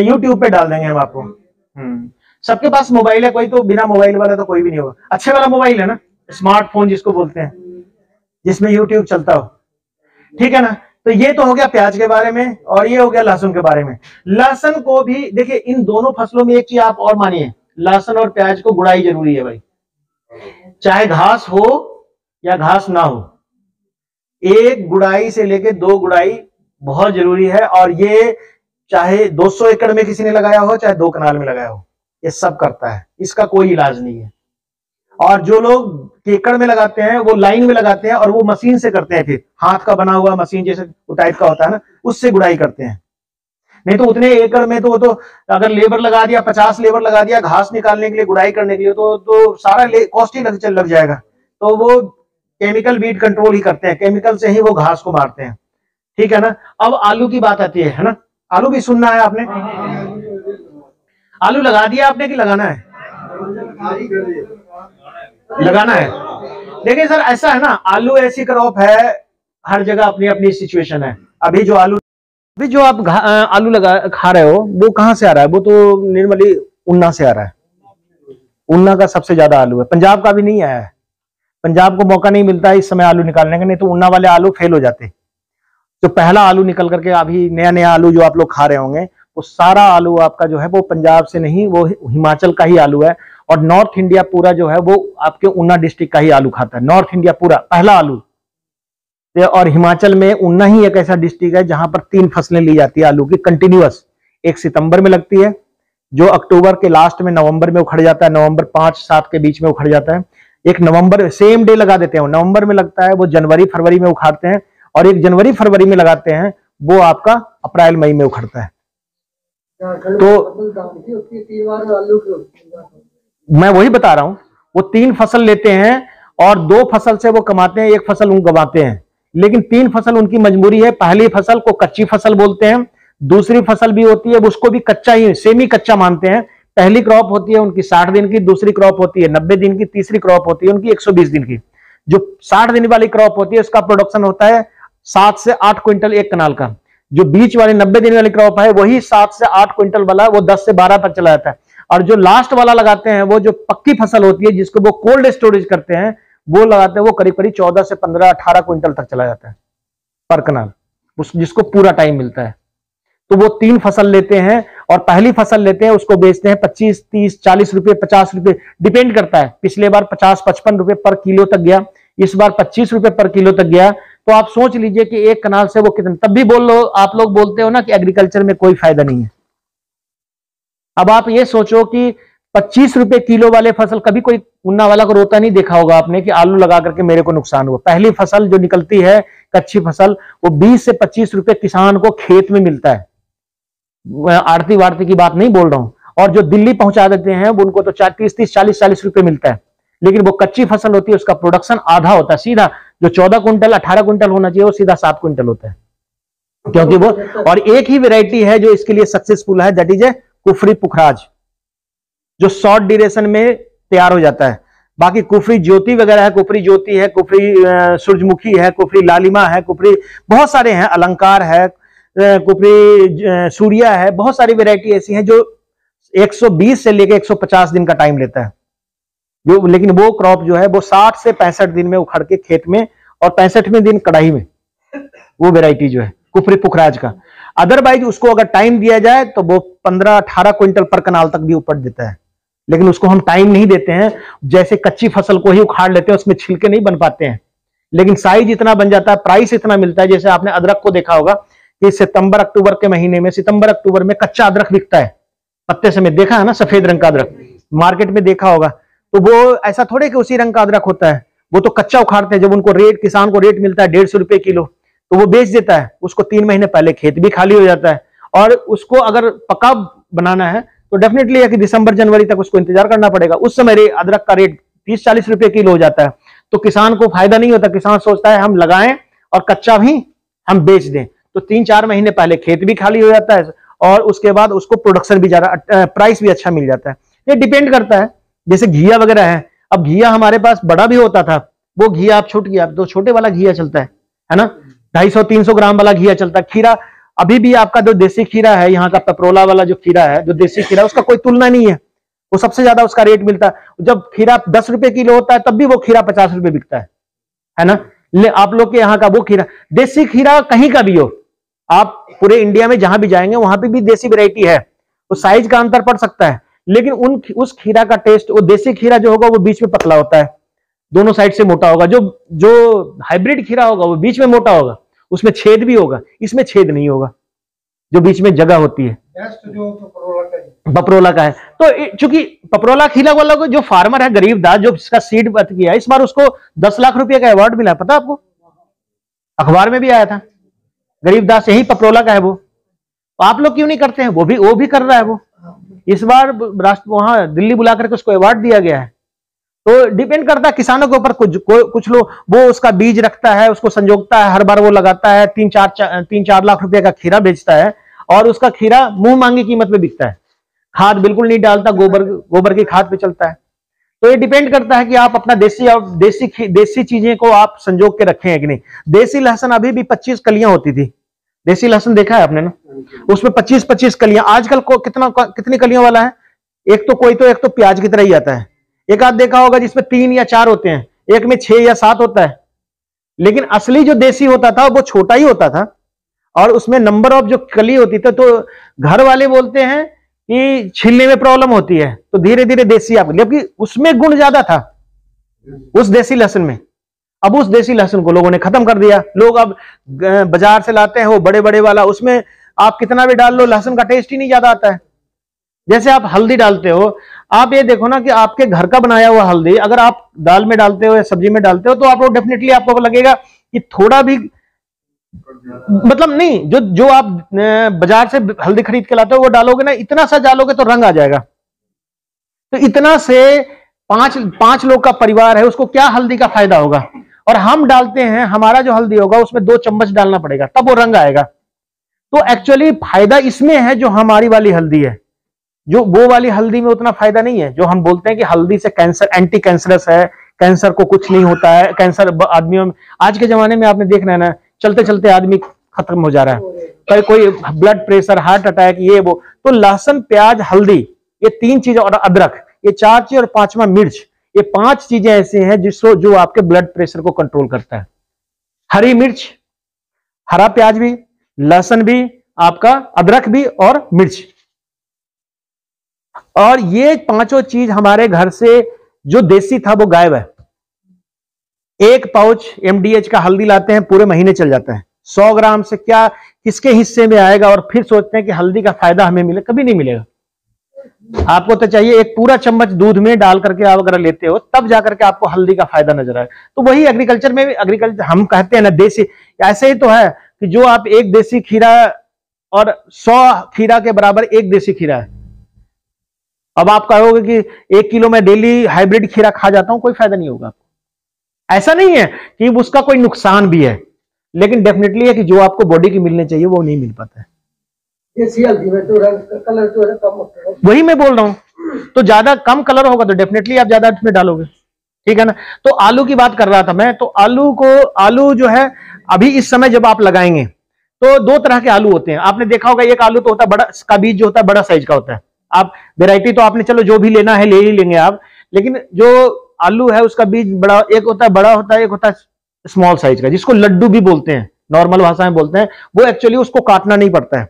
यूट्यूब पे डाल देंगे हम आपको। सबके पास मोबाइल है, कोई तो बिना मोबाइल वाला तो कोई भी नहीं होगा। अच्छे वाला मोबाइल है ना, स्मार्टफोन जिसको बोलते हैं, जिसमें यूट्यूब चलता हो, ठीक है ना। तो ये तो हो गया प्याज के बारे में, और ये हो गया लहसुन के बारे में। लहसुन को भी देखिए, इन दोनों फसलों में एक चीज आप और मानिए, लहसुन और प्याज को गुड़ाई जरूरी है भाई, चाहे घास हो या घास ना हो। एक गुड़ाई से लेके 2 गुड़ाई बहुत जरूरी है, और ये चाहे 200 एकड़ में किसी ने लगाया हो, चाहे 2 कनाल में लगाया हो, ये सब करता है, इसका कोई इलाज नहीं है। और जो लोग एकड़ में लगाते हैं वो लाइन में लगाते हैं, और वो मशीन से करते हैं, फिर हाथ का बना हुआ मशीन जैसे टाइप का होता है ना, उससे गुड़ाई करते हैं। नहीं तो उतने एकड़ में तो अगर लेबर लगा दिया, 50 लेबर लगा दिया घास निकालने के लिए, गुड़ाई करने के लिए, तो सारा कॉस्ट ही लग जाएगा। तो वो केमिकल वीड कंट्रोल ही करते हैं, केमिकल से ही वो घास को मारते हैं, ठीक है ना। अब आलू की बात आती है ना, आलू भी सुनना है आपने। आलू लगा दिया आपने कि लगाना है? लगाना है। देखिए सर, ऐसा है ना, आलू ऐसी क्रॉप है, हर जगह अपनी अपनी सिचुएशन है। अभी जो आप आलू खा रहे हो, वो कहां से आ रहा है? वो तो निर्मली उन्ना से आ रहा है। उन्ना का सबसे ज्यादा आलू है, पंजाब का भी नहीं आया है। पंजाब को मौका नहीं मिलता है इस समय आलू निकालने का, नहीं तो उन्ना वाले आलू फेल हो जाते। तो पहला आलू निकल करके अभी नया आलू जो आप लोग खा रहे होंगे, वो सारा आलू आपका जो है वो पंजाब से नहीं, वो हिमाचल का ही आलू है। और नॉर्थ इंडिया पूरा जो है वो आपके उन्ना डिस्ट्रिक्ट का ही आलू खाता है, नॉर्थ इंडिया पूरा पहला आलू। और हिमाचल में उन्ना ही एक ऐसा डिस्ट्रिक्ट है जहां पर 3 फसलें ली जाती है आलू की कंटिन्यूअस। एक सितंबर में लगती है, जो अक्टूबर के लास्ट में नवंबर में उखड़ जाता है, नवंबर 5-7 के बीच में उखड़ जाता है। एक नवंबर सेम डे लगा देते हैं, नवंबर में लगता है, वो जनवरी फरवरी में उखाड़ते हैं। और एक जनवरी फरवरी में लगाते हैं, वो आपका अप्रैल मई में उखड़ता है। तो मैं वही बता रहा हूं, वो 3 फसल लेते हैं और 2 फसल से वो कमाते हैं, 1 फसल उन गवाते हैं। लेकिन 3 फसल उनकी मजबूरी है। पहली फसल को कच्ची फसल बोलते हैं, दूसरी फसल भी होती है उसको भी कच्चा ही, सेमी कच्चा मानते हैं। पहली क्रॉप होती है उनकी 60 दिन की, दूसरी क्रॉप होती है 90 दिन की, तीसरी क्रॉप होती है उनकी 120 दिन की। जो 60 दिन वाली क्रॉप होती है उसका प्रोडक्शन होता है 7 से 8 क्विंटल एक कनाल का। जो बीच वाली 90 दिन वाली क्रॉप है वही 7 से 8 क्विंटल वाला, वो 10 से 12 पर चला जाता है। और जो लास्ट वाला लगाते हैं, वो जो पक्की फसल होती है जिसको वो कोल्ड स्टोरेज करते हैं, वो लगाते हैं, वो करीब करीब 14 से 15-18 क्विंटल तक चला जाता है पर कनाल, जिसको पूरा टाइम मिलता है। तो वो 3 फसल लेते हैं, और पहली फसल लेते हैं उसको बेचते हैं 25, 30, 40 रुपए, 50 रुपए, डिपेंड करता है। पिछले बार 50-55 रुपए पर किलो तक गया, इस बार 25 रुपए पर किलो तक गया। तो आप सोच लीजिए कि एक कनाल से वो कितने, तब भी आप लोग बोलते हो ना कि एग्रीकल्चर में कोई फायदा नहीं है। अब आप ये सोचो कि 25 रुपए किलो वाले फसल, कभी कोई उन्ना वाला को रोता नहीं देखा होगा आपने कि आलू लगा करके मेरे को नुकसान हुआ। पहली फसल जो निकलती है कच्ची फसल, वो 20 से 25 रुपए किसान को खेत में मिलता है। आड़ती वाड़ती की बात नहीं बोल रहा हूं। और जो दिल्ली पहुंचा देते हैं उनको तो 30, 40 रुपए मिलता है। लेकिन वो कच्ची फसल होती है, उसका प्रोडक्शन आधा होता है, सीधा जो 14 क्विंटल 18 क्विंटल होना चाहिए वो सीधा 7 क्विंटल होता है। क्योंकि वो, और एक ही वेराइटी है जो इसके लिए सक्सेसफुल है, दैट इज ए कुफरी पुखराज, जो शॉर्ट ड्यूरेशन में तैयार हो जाता है। बाकी कुफरी ज्योति वगैरह है, कुफरी ज्योति है, कुफरी सूरजमुखी है, कुफरी लालिमा है, कुफरी बहुत सारे हैं, अलंकार है, कुफरी सूर्या है, बहुत सारी वेराइटी ऐसी हैं जो 120 से लेकर 150 दिन का टाइम लेता है। लेकिन वो क्रॉप जो है वो 60 से 65 दिन में उखड़ के खेत में, और 65वें दिन कढ़ाई में, वो वेराइटी जो है कुफरी पुखराज का। अदरवाइज उसको अगर टाइम दिया जाए तो वो 15-18 क्विंटल पर कनाल तक भी उपज देता है। लेकिन उसको हम टाइम नहीं देते हैं, जैसे कच्ची फसल को ही उखाड़ लेते हैं, उसमें छिलके नहीं बन पाते हैं। लेकिन साइज इतना बन जाता है, प्राइस इतना मिलता है। जैसे आपने अदरक को देखा होगा कि सितंबर अक्टूबर के महीने में, सितंबर अक्टूबर में कच्चा अदरक बिकता है पत्ते समेत, देखा है ना, सफेद रंग का अदरक मार्केट में देखा होगा। तो वो ऐसा थोड़े कि उसी रंग का अदरक होता है, वो तो कच्चा उखाड़ते हैं। जब उनको रेट, किसान को रेट मिलता है 150 रुपए किलो, तो वो बेच देता है। उसको 3 महीने पहले खेत भी खाली हो जाता है, और उसको अगर पका बनाना है तो डेफिनेटली है कि दिसंबर जनवरी तक उसको इंतजार करना पड़ेगा। उस समय अदरक का रेट 30-40 रुपए किलो हो जाता है, तो किसान को फायदा नहीं होता। किसान सोचता है हम लगाएं और कच्चा भी हम बेच दें, तो 3-4 महीने पहले खेत भी खाली हो जाता है और उसके बाद उसको प्रोडक्शन भी ज्यादा, प्राइस भी अच्छा मिल जाता है। ये डिपेंड करता है। जैसे घिया वगैरह है, अब घिया हमारे पास बड़ा भी होता था, वो घिया अब छूट गया, तो छोटे वाला घिया चलता है ना, 250-300 ग्राम वाला घिया चलता है। खीरा अभी भी आपका जो देसी खीरा है, यहाँ का पपरोला वाला जो खीरा है, जो देसी खीरा, उसका कोई तुलना नहीं है, वो सबसे ज्यादा उसका रेट मिलता है। जब खीरा 10 रुपए किलो होता है तब भी वो खीरा 50 रुपए बिकता है ना। आप लोग के यहाँ का वो खीरा, देसी खीरा कहीं का भी हो, आप पूरे इंडिया में जहां भी जाएंगे वहां पे भी देसी वैरायटी है, वो साइज का अंतर पड़ सकता है, लेकिन उस खीरा का टेस्ट, वो देसी खीरा जो होगा वो बीच में पतला होता है, दोनों साइड से मोटा होगा। जो हाइब्रिड खीरा होगा वो बीच में मोटा होगा, उसमें छेद भी होगा, इसमें छेद नहीं होगा, जो बीच में जगह होती है। जो पपरोला का है, तो चूंकि पपरोला खीरा वाला को जो फार्मर है गरीबदास, जो इसका सीड बत किया है, इस बार उसको 10 लाख रुपए का अवार्ड मिला, पता आपको, अखबार में भी आया था। गरीबदास यही पपरोला का है वो। आप लोग क्यों नहीं करते हैं? वो भी कर रहा है वो। इस बार राष्ट्र वहां दिल्ली बुला करके उसको अवार्ड दिया गया है। तो डिपेंड करता है किसानों के ऊपर। कुछ लोग वो उसका बीज रखता है, उसको संजोगता है, हर बार वो लगाता है, 3-4 लाख रुपए का खीरा बेचता है और उसका खीरा मुंह मांगी कीमत पे बिकता है। खाद बिल्कुल नहीं डालता, गोबर की खाद पे चलता है। तो ये डिपेंड करता है कि आप अपना देसी चीजें को आप संजोग के रखे हैं कि नहीं। देसी लहसुन अभी भी 25 कलियां होती थी, देसी लहसुन देखा है आपने ना, उसमें 25-25 कलियां। आजकल को कितनी कलियों वाला है? एक तो प्याज की तरह ही आता है। एक आध देखा होगा जिसमें 3 या 4 होते हैं, एक में 6 या 7 होता है। लेकिन असली जो देसी होता था वो छोटा ही होता था और उसमें नंबर ऑफ जो कली होती थी, तो घर वाले बोलते हैं कि छीलने में प्रॉब्लम होती है, तो धीरे धीरे देसी आप, जबकि उसमें गुण ज्यादा था उस देसी लहसुन में। अब उस देसी लहसुन को लोगों ने खत्म कर दिया। लोग अब बाजार से लाते हैं वो बड़े बड़े वाला, उसमें आप कितना भी डाल लो लहसुन का टेस्ट ही नहीं ज्यादा आता है। जैसे आप हल्दी डालते हो, आप ये देखो ना कि आपके घर का बनाया हुआ हल्दी अगर आप दाल में डालते हो या सब्जी में डालते हो, तो आप डेफिनेटली आपको लगेगा कि थोड़ा भी, मतलब नहीं, जो आप बाजार से हल्दी खरीद के लाते हो वो डालोगे ना, इतना सा डालोगे तो रंग आ जाएगा। तो इतना से 5 लोग का परिवार है, उसको क्या हल्दी का फायदा होगा? और हम डालते हैं, हमारा जो हल्दी होगा उसमें 2 चम्मच डालना पड़ेगा तब वो रंग आएगा। तो एक्चुअली फायदा इसमें है जो हमारी वाली हल्दी है, जो वो वाली हल्दी में उतना फायदा नहीं है। जो हम बोलते हैं कि हल्दी से कैंसर, एंटी कैंसरस है, कैंसर को कुछ नहीं होता है, कैंसर आदमियों में आज के जमाने में आपने देखना है ना, चलते चलते आदमी खत्म हो जा रहा है, कोई ब्लड प्रेशर, हार्ट अटैक, ये वो। तो लहसुन, प्याज, हल्दी, ये 3 चीजें, और अदरक, ये 4 चीज, और 5वां मिर्च, ये 5 चीजें ऐसी हैं जिसको जो आपके ब्लड प्रेशर को कंट्रोल करता है। हरी मिर्च, हरा प्याज भी, लहसुन भी, आपका अदरक भी और मिर्च। और ये 5 चीज हमारे घर से जो देसी था वो गायब है। 1 पाउच MDH का हल्दी लाते हैं, पूरे महीने चल जाता है। 100 ग्राम से क्या किसके हिस्से में आएगा, और फिर सोचते हैं कि हल्दी का फायदा हमें मिले, कभी नहीं मिलेगा। आपको तो चाहिए 1 पूरा चम्मच दूध में डाल करके आप अगर लेते हो, तब जाकर के आपको हल्दी का फायदा नजर आए। तो वही एग्रीकल्चर में भी, एग्रीकल्चर हम कहते हैं ना देसी, ऐसे ही तो है कि जो आप 1 देसी खीरा और 100 खीरा के बराबर 1 देसी खीरा है। अब आप कहोगे कि 1 किलो में डेली हाइब्रिड खीरा खा जाता हूं, कोई फायदा नहीं होगा आपको। ऐसा नहीं है कि उसका कोई नुकसान भी है, लेकिन डेफिनेटली है कि जो आपको बॉडी की मिलनी चाहिए वो नहीं मिल पाता है। देसी हल्दी में तो रंग, कलर जो है कम होता है, वही मैं बोल रहा हूं। तो ज्यादा कम कलर होगा तो डेफिनेटली आप ज्यादा इसमें डालोगे, ठीक है ना। तो आलू की बात कर रहा था मैं, तो आलू जो है अभी इस समय जब आप लगाएंगे तो 2 तरह के आलू होते हैं। आपने देखा होगा, एक आलू तो होता है बड़ा, इसका बीज जो होता है बड़ा साइज का होता है। आप वैरायटी तो आपने चलो जो भी लेना है ले ही लेंगे आप, लेकिन जो आलू है उसका बीज बड़ा, एक होता है बड़ा होता है, एक होता है स्मॉल साइज का, जिसको लड्डू भी बोलते हैं, नॉर्मल भाषा में बोलते हैं। वो एक्चुअली उसको काटना नहीं पड़ता है।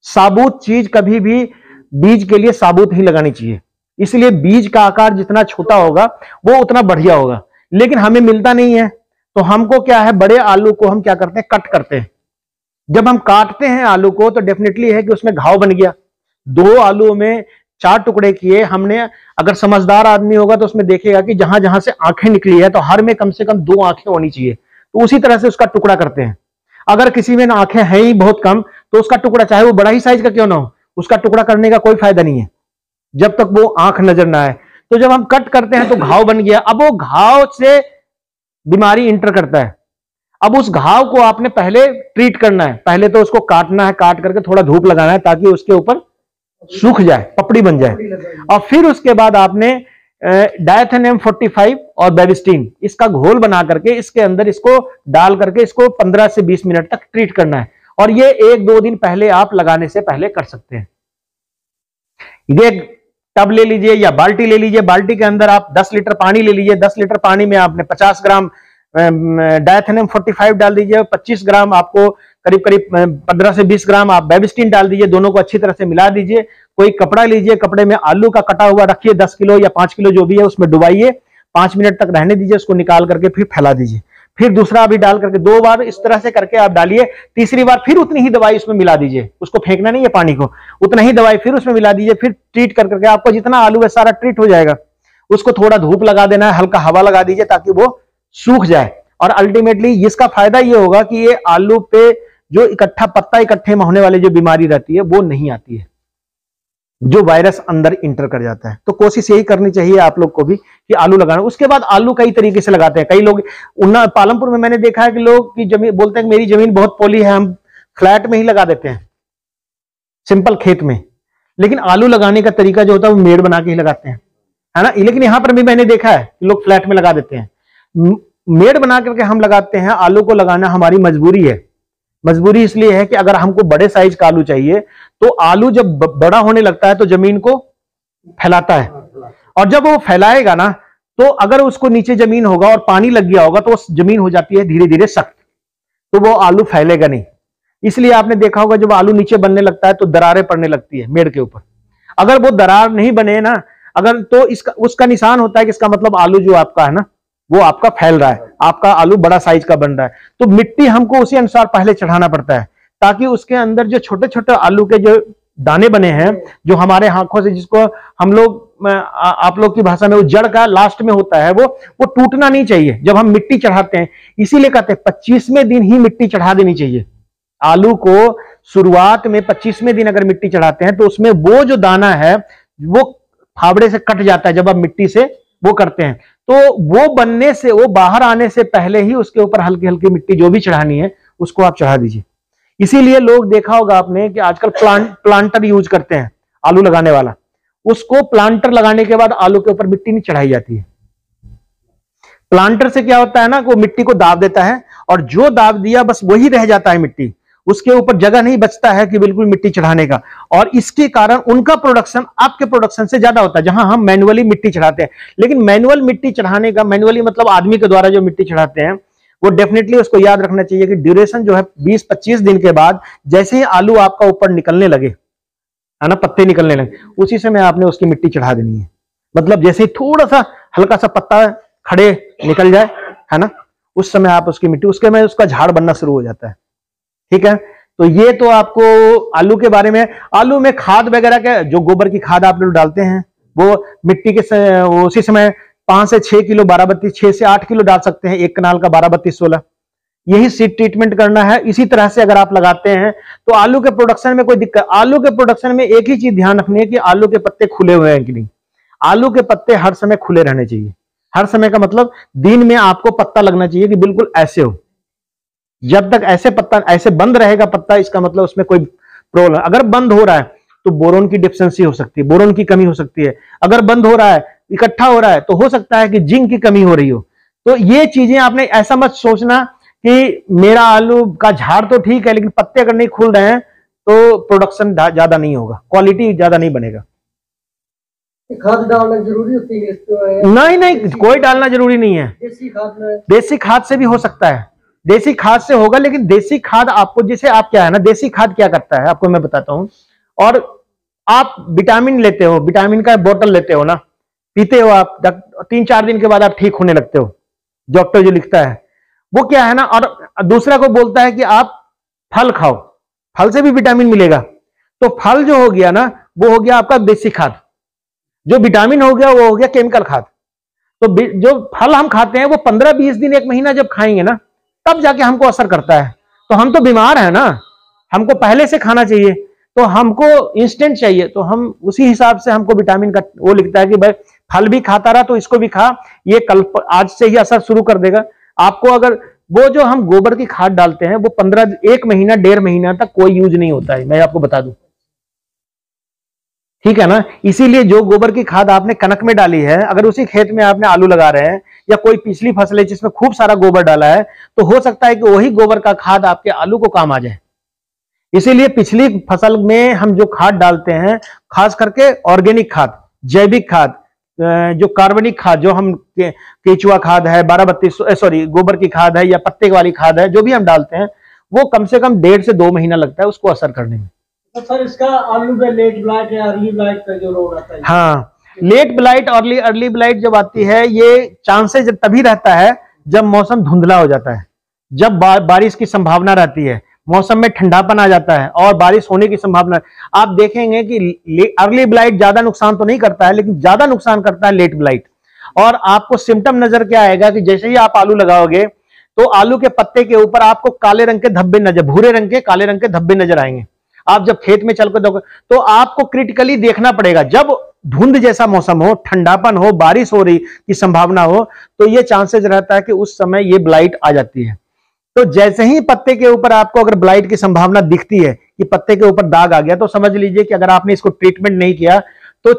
साबुत चीज कभी भी बीज के लिए साबुत ही लगानी चाहिए, इसलिए बीज का आकार जितना छोटा होगा वो उतना बढ़िया होगा। लेकिन हमें मिलता नहीं है, तो हमको क्या है, बड़े आलू को हम क्या करते हैं, कट करते हैं। जब हम काटते हैं आलू को तो डेफिनेटली है कि उसमें घाव बन गया। 2 आलू में 4 टुकड़े किए हमने। अगर समझदार आदमी होगा तो उसमें देखेगा कि जहां जहां से आंखें निकली है तो हर में कम से कम 2 आंखें होनी चाहिए, तो उसी तरह से उसका टुकड़ा करते हैं। अगर किसी में आंखें हैं ही बहुत कम, तो उसका टुकड़ा चाहे वो बड़ा ही साइज का क्यों ना हो, उसका टुकड़ा करने का कोई फायदा नहीं है जब तक वो आंख नजर ना आए। तो जब हम कट करते हैं तो घाव बन गया, अब वो घाव से बीमारी इंटर करता है। अब उस घाव को आपने पहले ट्रीट करना है, पहले तो उसको काटना है, काट करके थोड़ा धूप लगाना है ताकि उसके ऊपर सूख जाए, पपड़ी बन जाए। और फिर उसके बाद आपने डायथेनियम 45 और बेबिस्टीन इसका घोल बना करके इसके अंदर इसको डाल करके इसको 15 से 20 मिनट तक ट्रीट करना है। और ये 1-2 दिन पहले आप लगाने से पहले कर सकते हैं। ये टब ले लीजिए या बाल्टी ले लीजिए, बाल्टी के अंदर आप 10 लीटर पानी ले लीजिए, 10 लीटर पानी में आपने 50 ग्राम डायथेनियम 45 डाल दीजिए, 25 ग्राम आपको करीब करीब 15 से 20 ग्राम आप बेबिस्टीन डाल दीजिए, दोनों को अच्छी तरह से मिला दीजिए। कोई कपड़ा लीजिए, कपड़े में आलू का कटा हुआ रखिए, 10 किलो या 5 किलो जो भी है उसमें डुबाइए, 5 मिनट तक रहने दीजिए, उसको निकाल करके फिर फैला दीजिए, फिर दूसरा भी डाल करके 2 बार इस तरह से करके आप डालिए। तीसरी बार फिर उतनी ही दवाई उसमें मिला दीजिए, उसको फेंकना नहीं है पानी को, उतना ही दवाई फिर उसमें मिला दीजिए, फिर ट्रीट कर करके आपको जितना आलू है सारा ट्रीट हो जाएगा। उसको थोड़ा धूप लगा देना है, हल्का हवा लगा दीजिए ताकि वो सूख जाए। और अल्टीमेटली इसका फायदा ये होगा कि ये आलू पे जो इकट्ठा पत्ता इकट्ठे में होने वाली जो बीमारी रहती है वो नहीं आती है, जो वायरस अंदर इंटर कर जाता है। तो कोशिश यही करनी चाहिए आप लोग को भी कि आलू लगाना। उसके बाद आलू कई तरीके से लगाते हैं। कई लोग पालमपुर में मैंने देखा है कि लोग की जमीन बोलते हैं कि मेरी जमीन बहुत पोली है, हम फ्लैट में ही लगा देते हैं, सिंपल खेत में। लेकिन आलू लगाने का तरीका जो होता है वो मेड़ बना के ही लगाते हैं, है ना। लेकिन यहां पर भी मैंने देखा है कि लोग फ्लैट में लगा देते हैं। मेड़ बना करके हम लगाते हैं। आलू को लगाना हमारी मजबूरी है। मजबूरी इसलिए है कि अगर हमको बड़े साइज का आलू चाहिए तो आलू जब बड़ा होने लगता है तो जमीन को फैलाता है, और जब वो फैलाएगा ना तो अगर उसको नीचे जमीन होगा और पानी लग गया होगा तो उस जमीन हो जाती है धीरे धीरे सख्त, तो वो आलू फैलेगा नहीं। इसलिए आपने देखा होगा जब आलू नीचे बनने लगता है तो दरारें पड़ने लगती है मेड़ के ऊपर। अगर वो दरार नहीं बने ना, अगर तो इसका उसका निशान होता है कि इसका मतलब आलू जो आपका है ना वो आपका फैल रहा है, आपका आलू बड़ा साइज का बन रहा है। तो मिट्टी हमको उसी अनुसार पहले चढ़ाना पड़ता है ताकि उसके अंदर जो छोटे छोटे आलू के जो दाने बने हैं, जो हमारे आंखों से, जिसको हम लोग आप लोग की भाषा में वो जड़ का लास्ट में होता है, वो टूटना नहीं चाहिए जब हम मिट्टी चढ़ाते हैं। इसीलिए कहते हैं 25वें दिन ही मिट्टी चढ़ा देनी चाहिए। आलू को शुरुआत में 25वें दिन अगर मिट्टी चढ़ाते हैं तो उसमें वो जो दाना है वो फावड़े से कट जाता है जब आप मिट्टी से वो करते हैं। तो वो बनने से, वो बाहर आने से पहले ही उसके ऊपर हल्की हल्की मिट्टी जो भी चढ़ानी है उसको आप चढ़ा दीजिए। इसीलिए लोग देखा होगा आपने कि आजकल प्लांटर यूज करते हैं आलू लगाने वाला, उसको प्लांटर लगाने के बाद आलू के ऊपर मिट्टी नहीं चढ़ाई जाती है। प्लांटर से क्या होता है ना, वो मिट्टी को दाब देता है और जो दाब दिया बस वही रह जाता है मिट्टी, उसके ऊपर जगह नहीं बचता है कि बिल्कुल मिट्टी चढ़ाने का। और इसके कारण उनका प्रोडक्शन आपके प्रोडक्शन से ज्यादा होता है, जहां हम मैनुअली मिट्टी चढ़ाते हैं। लेकिन मैनुअल मिट्टी चढ़ाने का, मैनुअली मतलब आदमी के द्वारा जो मिट्टी चढ़ाते हैं, वो डेफिनेटली उसको याद रखना चाहिए कि ड्यूरेशन जो है 20-25 दिन के बाद जैसे ही आलू आपका ऊपर निकलने लगे, है ना, पत्ते निकलने लगे, उसी समय आपने उसकी मिट्टी चढ़ा देनी है। मतलब जैसे ही थोड़ा सा हल्का सा पत्ता खड़े निकल जाए, है ना, उस समय आप उसकी मिट्टी, उसके में उसका झाड़ बनना शुरू हो जाता है। ठीक है, तो ये तो आपको आलू के बारे में। आलू में खाद वगैरह के, जो गोबर की खाद आप लोग डालते हैं वो मिट्टी के उसी समय 5 से 6 किलो 12-32, 6 से 8 किलो डाल सकते हैं, 1 कनाल का 12-32-16। यही सीड ट्रीटमेंट करना है। इसी तरह से अगर आप लगाते हैं तो आलू के प्रोडक्शन में कोई दिक्कत। आलू के प्रोडक्शन में एक ही चीज ध्यान रखनी है कि आलू के पत्ते खुले हुए हैं कि नहीं। आलू के पत्ते हर समय खुले रहने चाहिए। हर समय का मतलब दिन में आपको पत्ता लगना चाहिए कि बिल्कुल ऐसे हो। जब तक ऐसे पत्ता ऐसे बंद रहेगा पत्ता, इसका मतलब उसमें कोई प्रॉब्लम। अगर बंद हो रहा है तो बोरोन की डिफिशिएंसी हो सकती है, बोरोन की कमी हो सकती है। अगर बंद हो रहा है, इकट्ठा हो रहा है, तो हो सकता है कि जिंक की कमी हो रही हो। तो ये चीजें आपने ऐसा मत सोचना कि मेरा आलू का झाड़ तो ठीक है लेकिन पत्ते अगर नहीं खुल रहे हैं तो प्रोडक्शन ज्यादा नहीं होगा, क्वालिटी ज्यादा नहीं बनेगा। खाद डालना जरूरी होती है इसको? नहीं, कोई डालना जरूरी नहीं है। देसी खाद से भी हो सकता है, देसी खाद से होगा। लेकिन देसी खाद आपको, जैसे आप क्या है ना, देसी खाद क्या करता है आपको मैं बताता हूं। और आप विटामिन लेते हो, विटामिन का बोतल लेते हो ना, पीते हो आप, 3-4 दिन के बाद आप ठीक होने लगते हो, डॉक्टर जो लिखता है वो क्या है ना। और दूसरा को बोलता है कि आप फल खाओ, फल से भी विटामिन मिलेगा। तो फल जो हो गया ना वो हो गया आपका देसी खाद, जो विटामिन हो गया वो हो गया केमिकल खाद। तो जो फल हम खाते हैं वो 15-20 दिन 1 महीना जब खाएंगे ना तब जाके हमको असर करता है। तो हम तो बीमार है ना, हमको पहले से खाना चाहिए। तो हमको इंस्टेंट चाहिए, तो हम उसी हिसाब से हमको विटामिन का वो लिखता है कि भाई फल भी खाता रहा तो इसको भी खा, ये कल आज से ही असर शुरू कर देगा आपको। अगर वो जो हम गोबर की खाद डालते हैं वो 1 महीना 1.5 महीना तक कोई यूज नहीं होता है, मैं आपको बता दूं, ठीक है ना। इसीलिए जो गोबर की खाद आपने कनक में डाली है, अगर उसी खेत में आपने आलू लगा रहे हैं या कोई पिछली फसल है जिसमें खूब सारा गोबर डाला है, तो हो सकता है कि वही गोबर का खाद आपके आलू को काम आ जाए। इसीलिए पिछली फसल में हम जो खाद डालते हैं, खास करके ऑर्गेनिक खाद, जैविक खाद, जो कार्बनिक खाद, जो हम केचुआ खाद है, 1232 गोबर की खाद है या पत्ते वाली खाद है, जो भी हम डालते हैं वो कम से कम 1.5 से 2 महीना लगता है उसको असर करने में। तो सर इसका आलू में लेट ब्लाइट या अर्ली ब्लाइट का जो रोग आता है? हाँ, लेट ब्लाइट और अर्ली ब्लाइट जब आती है, ये चांसेस तभी रहता है जब मौसम धुंधला हो जाता है, जब बारिश की संभावना रहती है, मौसम में ठंडापन आ जाता है और बारिश होने की संभावना। आप देखेंगे कि अर्ली ब्लाइट ज्यादा नुकसान तो नहीं करता है, लेकिन ज्यादा नुकसान करता है लेट ब्लाइट। और आपको सिम्टम नजर क्या आएगा कि जैसे ही आप आलू लगाओगे तो आलू के पत्ते के ऊपर आपको काले रंग के धब्बे नजर, भूरे रंग के काले रंग के धब्बे नजर आएंगे। आप जब खेत में चलकर देखोगे तो आपको क्रिटिकली देखना पड़ेगा, जब धुंध जैसा मौसम हो, ठंडापन हो, बारिश हो रही की संभावना हो, तो ये चांसेस रहता है कि उस समय ये ब्लाइट आ जाती है। तो जैसे ही पत्ते के ऊपर आपको अगर ब्लाइट की संभावना दिखती है कि पत्ते के ऊपर दाग आ गया, तो समझ लीजिए कि अगर आपने इसको ट्रीटमेंट नहीं किया तो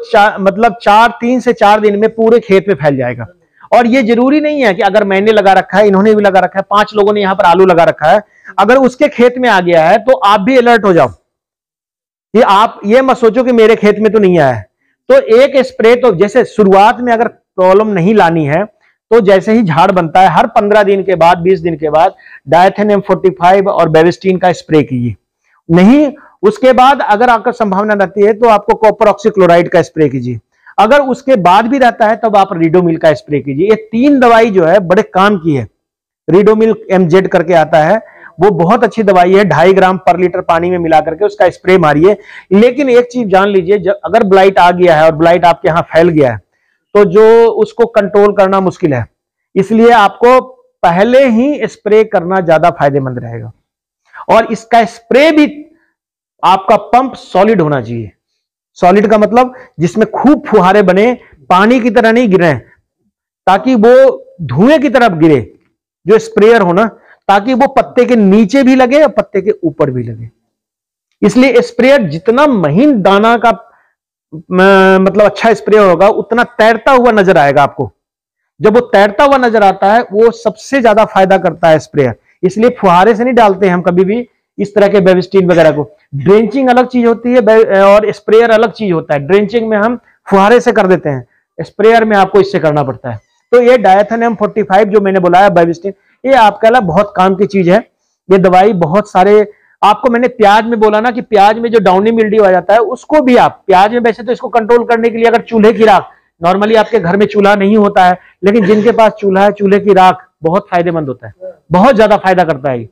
3 से 4 दिन में पूरे खेत में फैल जाएगा। और ये जरूरी नहीं है कि अगर मैंने लगा रखा है, इन्होंने भी लगा रखा है, 5 लोगों ने यहां पर आलू लगा रखा है, अगर उसके खेत में आ गया है तो आप भी अलर्ट हो जाओ कि आप ये मत सोचो कि मेरे खेत में तो नहीं आया है। तो एक स्प्रे, तो जैसे शुरुआत में अगर प्रॉब्लम नहीं लानी है तो जैसे ही झाड़ बनता है हर 15 दिन के बाद, 20 दिन के बाद डायथेन M45 और बेविस्टीन का स्प्रे कीजिए। नहीं, उसके बाद अगर आपका संभावना रहती है तो आपको कॉपर ऑक्सीक्लोराइड का स्प्रे कीजिए। अगर उसके बाद भी रहता है तब आप रिडोमिल का स्प्रे कीजिए। ये 3 दवाई जो है बड़े काम की है। रिडोमिल MZ करके आता है, वो बहुत अच्छी दवाई है, 2.5 ग्राम पर लीटर पानी में मिला करके उसका स्प्रे मारिए। लेकिन एक चीज जान लीजिए, जब अगर ब्लाइट आ गया है और ब्लाइट आपके यहां फैल गया है तो जो उसको कंट्रोल करना मुश्किल है, इसलिए आपको पहले ही स्प्रे करना ज्यादा फायदेमंद रहेगा। और इसका स्प्रे भी आपका पंप सॉलिड होना चाहिए। सॉलिड का मतलब जिसमें खूब फुहारे बने, पानी की तरह नहीं गिरे, ताकि वो धुएं की तरफ गिरे जो स्प्रेयर हो ना, ताकि वो पत्ते के नीचे भी लगे और पत्ते के ऊपर भी लगे। इसलिए स्प्रेयर जितना महीन दाना का मतलब अच्छा स्प्रे होगा, उतना तैरता हुआ नजर आएगा आपको। जब वो तैरता हुआ नजर आता है वो सबसे ज्यादा फायदा करता है स्प्रेयर। इसलिए फुहारे से नहीं डालते हैं हम कभी भी इस तरह के बेविस्टीन वगैरह को। ड्रेंचिंग अलग चीज होती है और स्प्रेयर अलग चीज होता है। ड्रेंचिंग में हम फुहारे से कर देते हैं, स्प्रेयर में आपको इससे करना पड़ता है। तो ये डायथेन M45 जो मैंने बोला बेविस्टीन, ये आपके लिए बहुत काम की चीज है। ये दवाई बहुत सारे, आपको मैंने प्याज में बोला ना कि प्याज में जो डाउनी मिल्ड्यू आ जाता है उसको भी आप प्याज में, वैसे तो इसको कंट्रोल करने के लिए अगर चूल्हे की राख, नॉर्मली आपके घर में चूल्हा नहीं होता है, लेकिन जिनके पास चूल्हा है, चूल्हे की राख बहुत फायदेमंद होता है, बहुत ज्यादा फायदा करता है।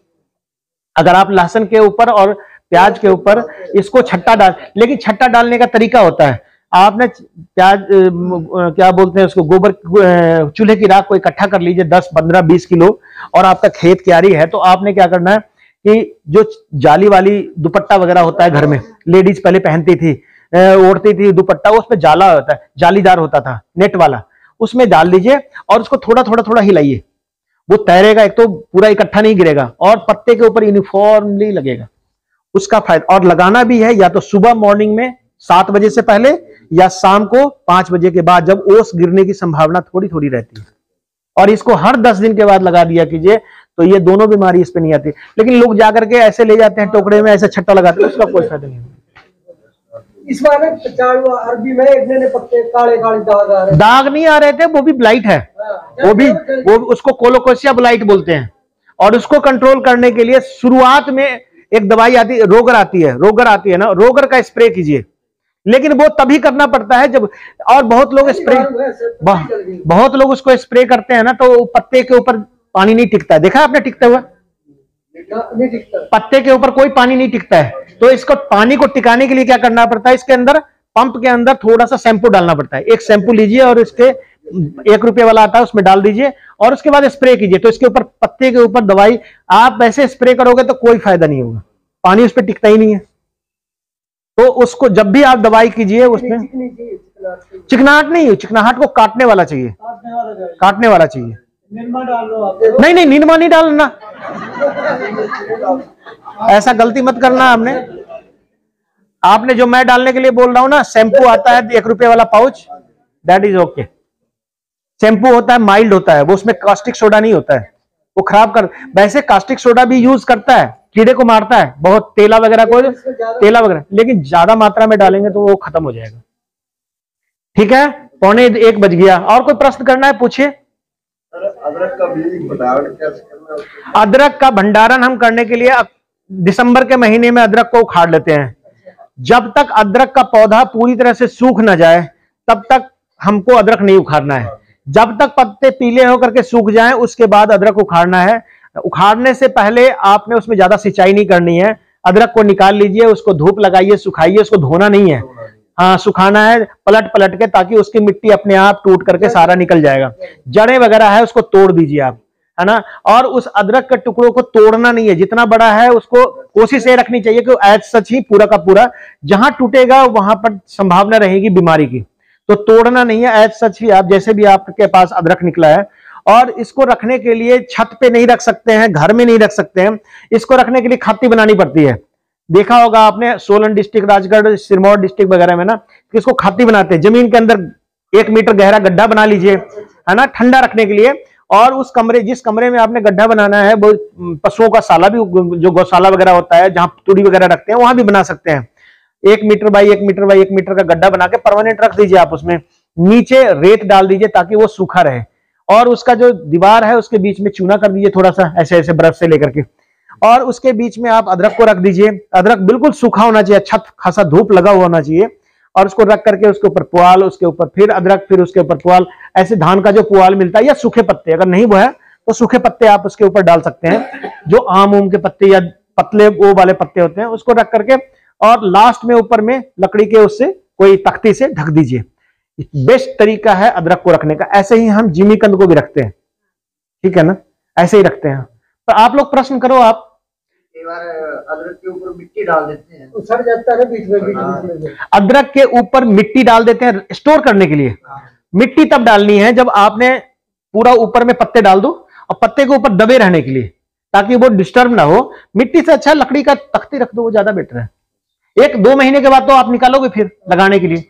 अगर आप लहसुन के ऊपर और प्याज के ऊपर इसको छट्टा डाल, लेकिन छट्टा डालने का तरीका होता है, आपने प्याज क्या बोलते हैं उसको, गोबर चूल्हे की राख को इकट्ठा कर लीजिए 10, 15, 20 किलो, और आपका खेत क्यारी है तो आपने क्या करना है कि जो जाली वाली दुपट्टा वगैरह होता है घर में, लेडीज पहले पहनती थी, ओढ़ती थी दुपट्टा, उसमें जाला होता है, जालीदार होता था, नेट वाला, उसमें डाल दीजिए और उसको थोड़ा थोड़ा थोड़ा हिलाइए। वो तैरेगा, एक तो पूरा इकट्ठा नहीं गिरेगा और पत्ते के ऊपर यूनिफॉर्मली लगेगा, उसका फायदा। और लगाना भी है या तो सुबह मॉर्निंग में 7 बजे से पहले या शाम को 5 बजे के बाद, जब ओस गिरने की संभावना थोड़ी थोड़ी रहती है। और इसको हर 10 दिन के बाद लगा दिया कीजिए, तो ये दोनों बीमारी इस पे नहीं आती। लेकिन लोग जाकर के ऐसे ले जाते हैं टोकरे में, ऐसे छट्टा लगाते हैं, उसका कोई फायदा नहीं है। इस बार अरबी में इतने पत्ते काले काले दाग आ रहे, दाग नहीं आ रहे थे, वो भी ब्लाइट है, वो उसको कोलोकोसिया ब्लाइट बोलते हैं। और उसको कंट्रोल करने के लिए शुरुआत में एक दवाई आती है, रोगर आती है ना, रोगर का स्प्रे कीजिए। लेकिन वो तभी करना पड़ता है जब, और बहुत लोग उसको स्प्रे करते हैं ना, तो पत्ते के ऊपर पानी नहीं टिकता है, देखा आपने टिकता हुआ? नहीं टिकता, पत्ते के ऊपर कोई पानी नहीं टिकता है। तो इसको पानी को टिकाने के लिए क्या करना पड़ता है, इसके अंदर पंप के अंदर थोड़ा सा शैम्पू डालना पड़ता है। एक शैम्पू लीजिए और इसके 1 रुपये वाला आता है, उसमें डाल दीजिए और उसके बाद स्प्रे कीजिए। तो इसके ऊपर, पत्ते के ऊपर दवाई आप वैसे स्प्रे करोगे तो कोई फायदा नहीं होगा, पानी उस पर टिकता ही नहीं है। तो उसको जब भी आप दवाई कीजिए उसमें चिकनाहट नहीं, चिकनाहट को काटने वाला चाहिए, काटने वाला चाहिए। निरमा डाल लो आप। नहीं नहीं, निरमा नहीं डालना, ऐसा गलती मत करना। आपने जो मैं डालने के लिए बोल रहा हूं ना, शैम्पू आता है 1 रुपए वाला pouch, that is okay. Shampoo होता है माइल्ड होता है, वो उसमें कास्टिक सोडा नहीं होता है, वो खराब कर। वैसे कास्टिक सोडा भी यूज करता है, कीड़े को मारता है बहुत, तेला वगैरह को, तेला वगैरह, लेकिन ज्यादा मात्रा में डालेंगे तो वो खत्म हो जाएगा। ठीक है, 1:45 बज गया। और कोई प्रश्न करना है पूछिए। अदरक का भी भंडारण कैसे करना है? अदरक का भंडारण हम करने के लिए दिसंबर के महीने में अदरक को उखाड़ लेते हैं। जब तक अदरक का पौधा पूरी तरह से सूख ना जाए तब तक हमको अदरक नहीं उखाड़ना है। जब तक पत्ते पीले होकर के सूख जाएं उसके बाद अदरक उखाड़ना है। उखाड़ने से पहले आपने उसमें ज्यादा सिंचाई नहीं करनी है। अदरक को निकाल लीजिए, उसको धूप लगाइए, सुखाइए, उसको धोना नहीं है, हाँ सुखाना है पलट पलट के, ताकि उसकी मिट्टी अपने आप टूट करके सारा निकल जाएगा। जड़ें वगैरह है उसको तोड़ दीजिए आप, है ना। और उस अदरक के टुकड़ों को तोड़ना नहीं है, जितना बड़ा है उसको कोशिश ये रखनी चाहिए कि एज सच ही पूरा का पूरा, जहां टूटेगा वहां पर संभावना रहेगी बीमारी की, तो तोड़ना नहीं है। एज सच ही आप जैसे भी आपके पास अदरक निकला है, और इसको रखने के लिए छत पे नहीं रख सकते हैं, घर में नहीं रख सकते हैं, इसको रखने के लिए खाती बनानी पड़ती है। देखा होगा आपने सोलन डिस्ट्रिक्ट, राजगढ़, सिरमौर डिस्ट्रिक्ट वगैरह में ना, इसको खाती बनाते हैं। जमीन के अंदर 1 मीटर गहरा गड्ढा बना लीजिए, है ना, ठंडा रखने के लिए। और उस कमरे, जिस कमरे में आपने गड्ढा बनाना है, वो पशुओं का साला भी, जो गौशाला वगैरह होता है जहां तुड़ी वगैरह रखते हैं, वहां भी बना सकते हैं। 1 metre by 1 metre by 1 metre का गड्ढा बना के परमानेंट रख दीजिए आप। उसमें नीचे रेत डाल दीजिए ताकि वो सूखा रहे, और उसका जो दीवार है उसके बीच में चूना कर दीजिए थोड़ा सा, ऐसे ऐसे ब्रश से लेकर के, और उसके बीच में आप अदरक को रख दीजिए। अदरक बिल्कुल सूखा होना चाहिए, अच्छा खासा धूप लगा हुआ होना चाहिए, और उसको रख करके उसके ऊपर पुआल, उसके ऊपर फिर अदरक, फिर उसके ऊपर पुआल, ऐसे धान का जो पुआल मिलता है, या सूखे पत्ते, अगर नहीं वो है तो सूखे पत्ते आप उसके ऊपर डाल सकते हैं, जो आम उम के पत्ते या पतले वो वाले पत्ते होते हैं, उसको रख करके, और लास्ट में ऊपर में लकड़ी के उससे कोई तख्ती से ढक दीजिए। बेस्ट तरीका है अदरक को रखने का। ऐसे ही हम जिमीकंद को भी रखते हैं, ठीक है ना, ऐसे ही रखते हैं। तो आप लोग प्रश्न करो। आप अदरक के ऊपर मिट्टी डाल देते हैं, सड़ जाता है बीच में। अदरक के ऊपर मिट्टी डाल देते हैं स्टोर करने के लिए। मिट्टी तब डालनी है जब आपने पूरा ऊपर में पत्ते डाल दो, और पत्ते के ऊपर दबे रहने के लिए, ताकि वो डिस्टर्ब ना हो। मिट्टी से अच्छा लकड़ी का तख्ती रख दो, वो ज्यादा बेटर है। 1-2 महीने के बाद तो आप निकालोगे फिर लगाने के लिए।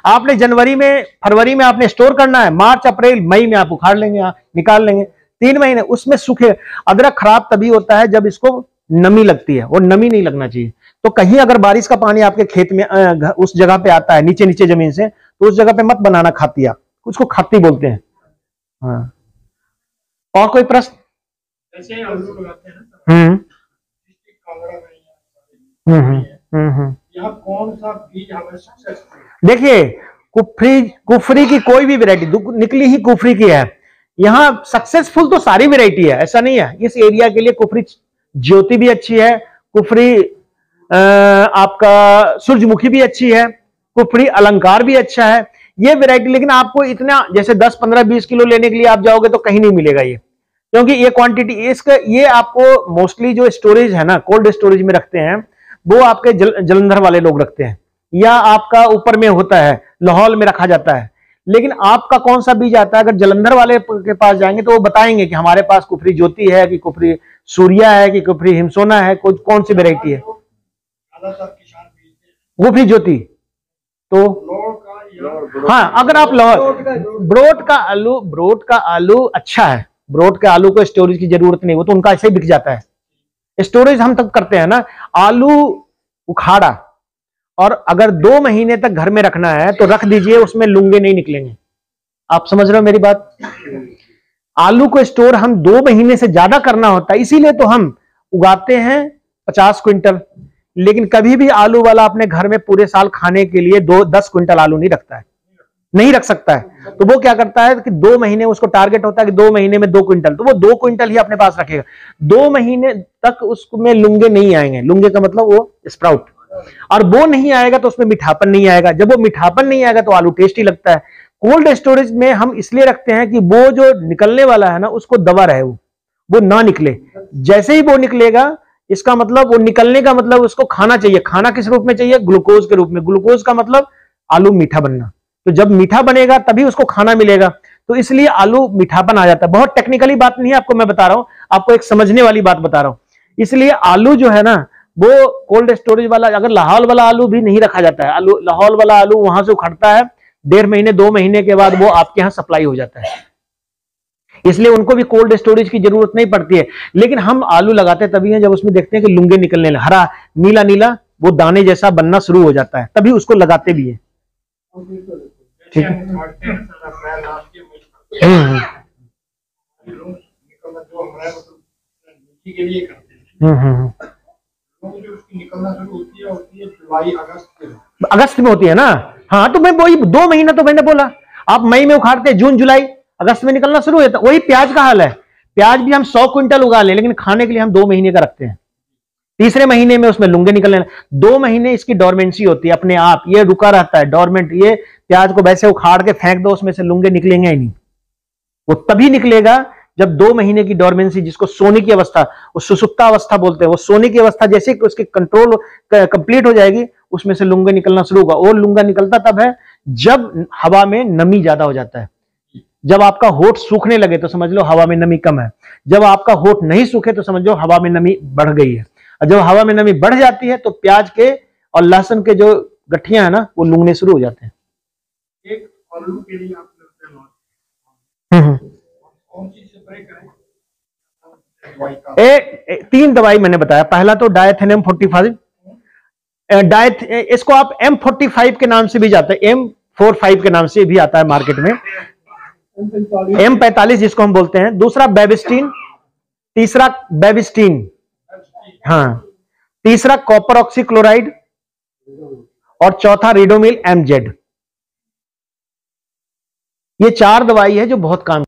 आपने जनवरी में, फरवरी में आपने स्टोर करना है, मार्च, अप्रैल, मई में आप उखाड़ लेंगे, निकाल लेंगे। 3 महीने उसमें सूखे। अदरक खराब तभी होता है जब इसको नमी लगती है, और नमी नहीं लगना चाहिए। तो कहीं अगर बारिश का पानी आपके खेत में उस जगह पे आता है, नीचे नीचे जमीन से, तो उस जगह पे मत बनाना खातिया, उसको खाती बोलते हैं। हाँ, और कोई प्रश्न? जैसे आलू लगाते हैं ना, यहाँ कौन सा बीज हमें सक्सेसफुल? देखिए, कुफरी की कोई भी वैरायटी निकली ही कुफरी की है। यहाँ सक्सेसफुल तो सारी वैरायटी है, ऐसा नहीं है। इस एरिया के लिए कुफरी ज्योति भी अच्छी है, कुफरी आपका सूरजमुखी भी अच्छी है, कुफरी अलंकार भी अच्छा है, ये वैरायटी। लेकिन आपको इतना जैसे 10, 15, 20 किलो लेने के लिए आप जाओगे तो कहीं नहीं मिलेगा ये, क्योंकि ये क्वांटिटी इसका, ये आपको मोस्टली जो स्टोरेज है ना, कोल्ड स्टोरेज में रखते हैं, वो आपके जलंधर वाले लोग रखते हैं, या आपका ऊपर में होता है, लाहौल में रखा जाता है। लेकिन आपका कौन सा बीज आता है, अगर जलंधर वाले के पास जाएंगे तो वो बताएंगे कि हमारे पास कुफरी ज्योति है, कि कुफरी सूर्या है, कि कुफरी हिमसोना है, कौन सी वेरायटी है। कुफरी ज्योति तो हाँ, अगर आप लाहौल, ब्रोड का आलू अच्छा है। ब्रोड के आलू को स्टोरेज की जरूरत नहीं, वो तो उनका ऐसे ही बिक जाता है। स्टोरेज हम तब करते हैं ना, आलू उखाड़ा, और अगर 2 महीने तक घर में रखना है तो रख दीजिए, उसमें लुंगे नहीं निकलेंगे। आप समझ रहे हो मेरी बात? आलू को स्टोर हम 2 महीने से ज्यादा करना होता है, इसीलिए तो हम उगाते हैं 50 क्विंटल। लेकिन कभी भी आलू वाला अपने घर में पूरे साल खाने के लिए 10 क्विंटल आलू नहीं रखता है, नहीं रख सकता है। तो वो क्या करता है कि 2 महीने उसको टारगेट होता है कि 2 महीने में 2 क्विंटल, तो वो 2 क्विंटल ही अपने पास रखेगा। 2 महीने तक उसमें लुंगे नहीं आएंगे। लुंगे का मतलब वो स्प्राउट, और वो नहीं आएगा तो उसमें मिठापन नहीं आएगा। जब वो मिठापन नहीं आएगा तो आलू टेस्टी लगता है। कोल्ड स्टोरेज में हम इसलिए रखते हैं कि वो जो निकलने वाला है ना, उसको दबा रहे, वो ना निकले। जैसे ही वो निकलेगा इसका मतलब वो निकलने का मतलब उसको खाना चाहिए। खाना किस रूप में चाहिए? ग्लूकोज के रूप में। ग्लूकोज का मतलब आलू मीठा बनना। तो जब मीठा बनेगा तभी उसको खाना मिलेगा, तो इसलिए आलू मीठापन आ जाता है। बहुत टेक्निकली बात नहीं है, आपको मैं बता रहा हूं, आपको एक समझने वाली बात बता रहा हूं। इसलिए आलू जो है ना, वो कोल्ड स्टोरेज वाला, अगर लाहौल वाला आलू भी नहीं रखा जाता है, आलू लाहौल वाला आलू वहां से उखड़ता है 1.5 महीने 2 महीने के बाद वो आपके यहां सप्लाई हो जाता है, इसलिए उनको भी कोल्ड स्टोरेज की जरूरत नहीं पड़ती है। लेकिन हम आलू लगाते तभी हैं जब उसमें देखते हैं कि लुंगे निकलने लगे, हरा नीला नीला वो दाने जैसा बनना शुरू हो जाता है, तभी उसको लगाते भी है। ठीक है। अगस्त में होती है ना। हाँ, तो मैं वही 2 महीना तो मैंने बोला, आप मई में उखाड़ते, जून जुलाई अगस्त में निकलना शुरू होता है। वही प्याज का हाल है। प्याज भी हम 100 क्विंटल उगा लें, लेकिन खाने के लिए हम 2 महीने का रखते हैं। तीसरे महीने में उसमें लुंगे निकलने, 2 महीने इसकी डोरमेंसी होती है, अपने आप ये रुका रहता है डोरमेंट। ये प्याज को वैसे उखाड़ के फेंक दो, उसमें से लुंगे निकलेंगे ही नहीं। वो तभी निकलेगा जब 2 महीने की डोरमेंसी, जिसको सोने की अवस्था, वो सुसुप्ता अवस्था बोलते हैं, वो सोने की अवस्था जैसे कि उसकी कंट्रोल कंप्लीट हो जाएगी, उसमें से लुंगा निकलना शुरू होगा। और लुंगा निकलता तब है जब हवा में नमी ज्यादा हो जाता है। जब आपका होठ सूखने लगे तो समझ लो हवा में नमी कम है। जब आपका होठ नहीं सूखे तो समझ लो हवा में नमी बढ़ गई है। और जब हवा में नमी बढ़ जाती है तो प्याज के और लहसुन के जो गठियां है ना, वो लूंगने शुरू हो जाते हैं। एक आलू के लिए आप कौन सी स्प्रे करें? 3 दवाई मैंने बताया। पहला तो डायथेनियम 45, इसको आप M45 के नाम से भी जाते हैं, M45 के नाम से भी आता है मार्केट में, M45 जिसको हम बोलते हैं। दूसरा बेबिस्टीन, तीसरा बेबिस्टीन, हाँ, तीसरा कॉपर ऑक्सीक्लोराइड, और चौथा रिडोमिल MZ। ये 4 दवाई है जो बहुत काम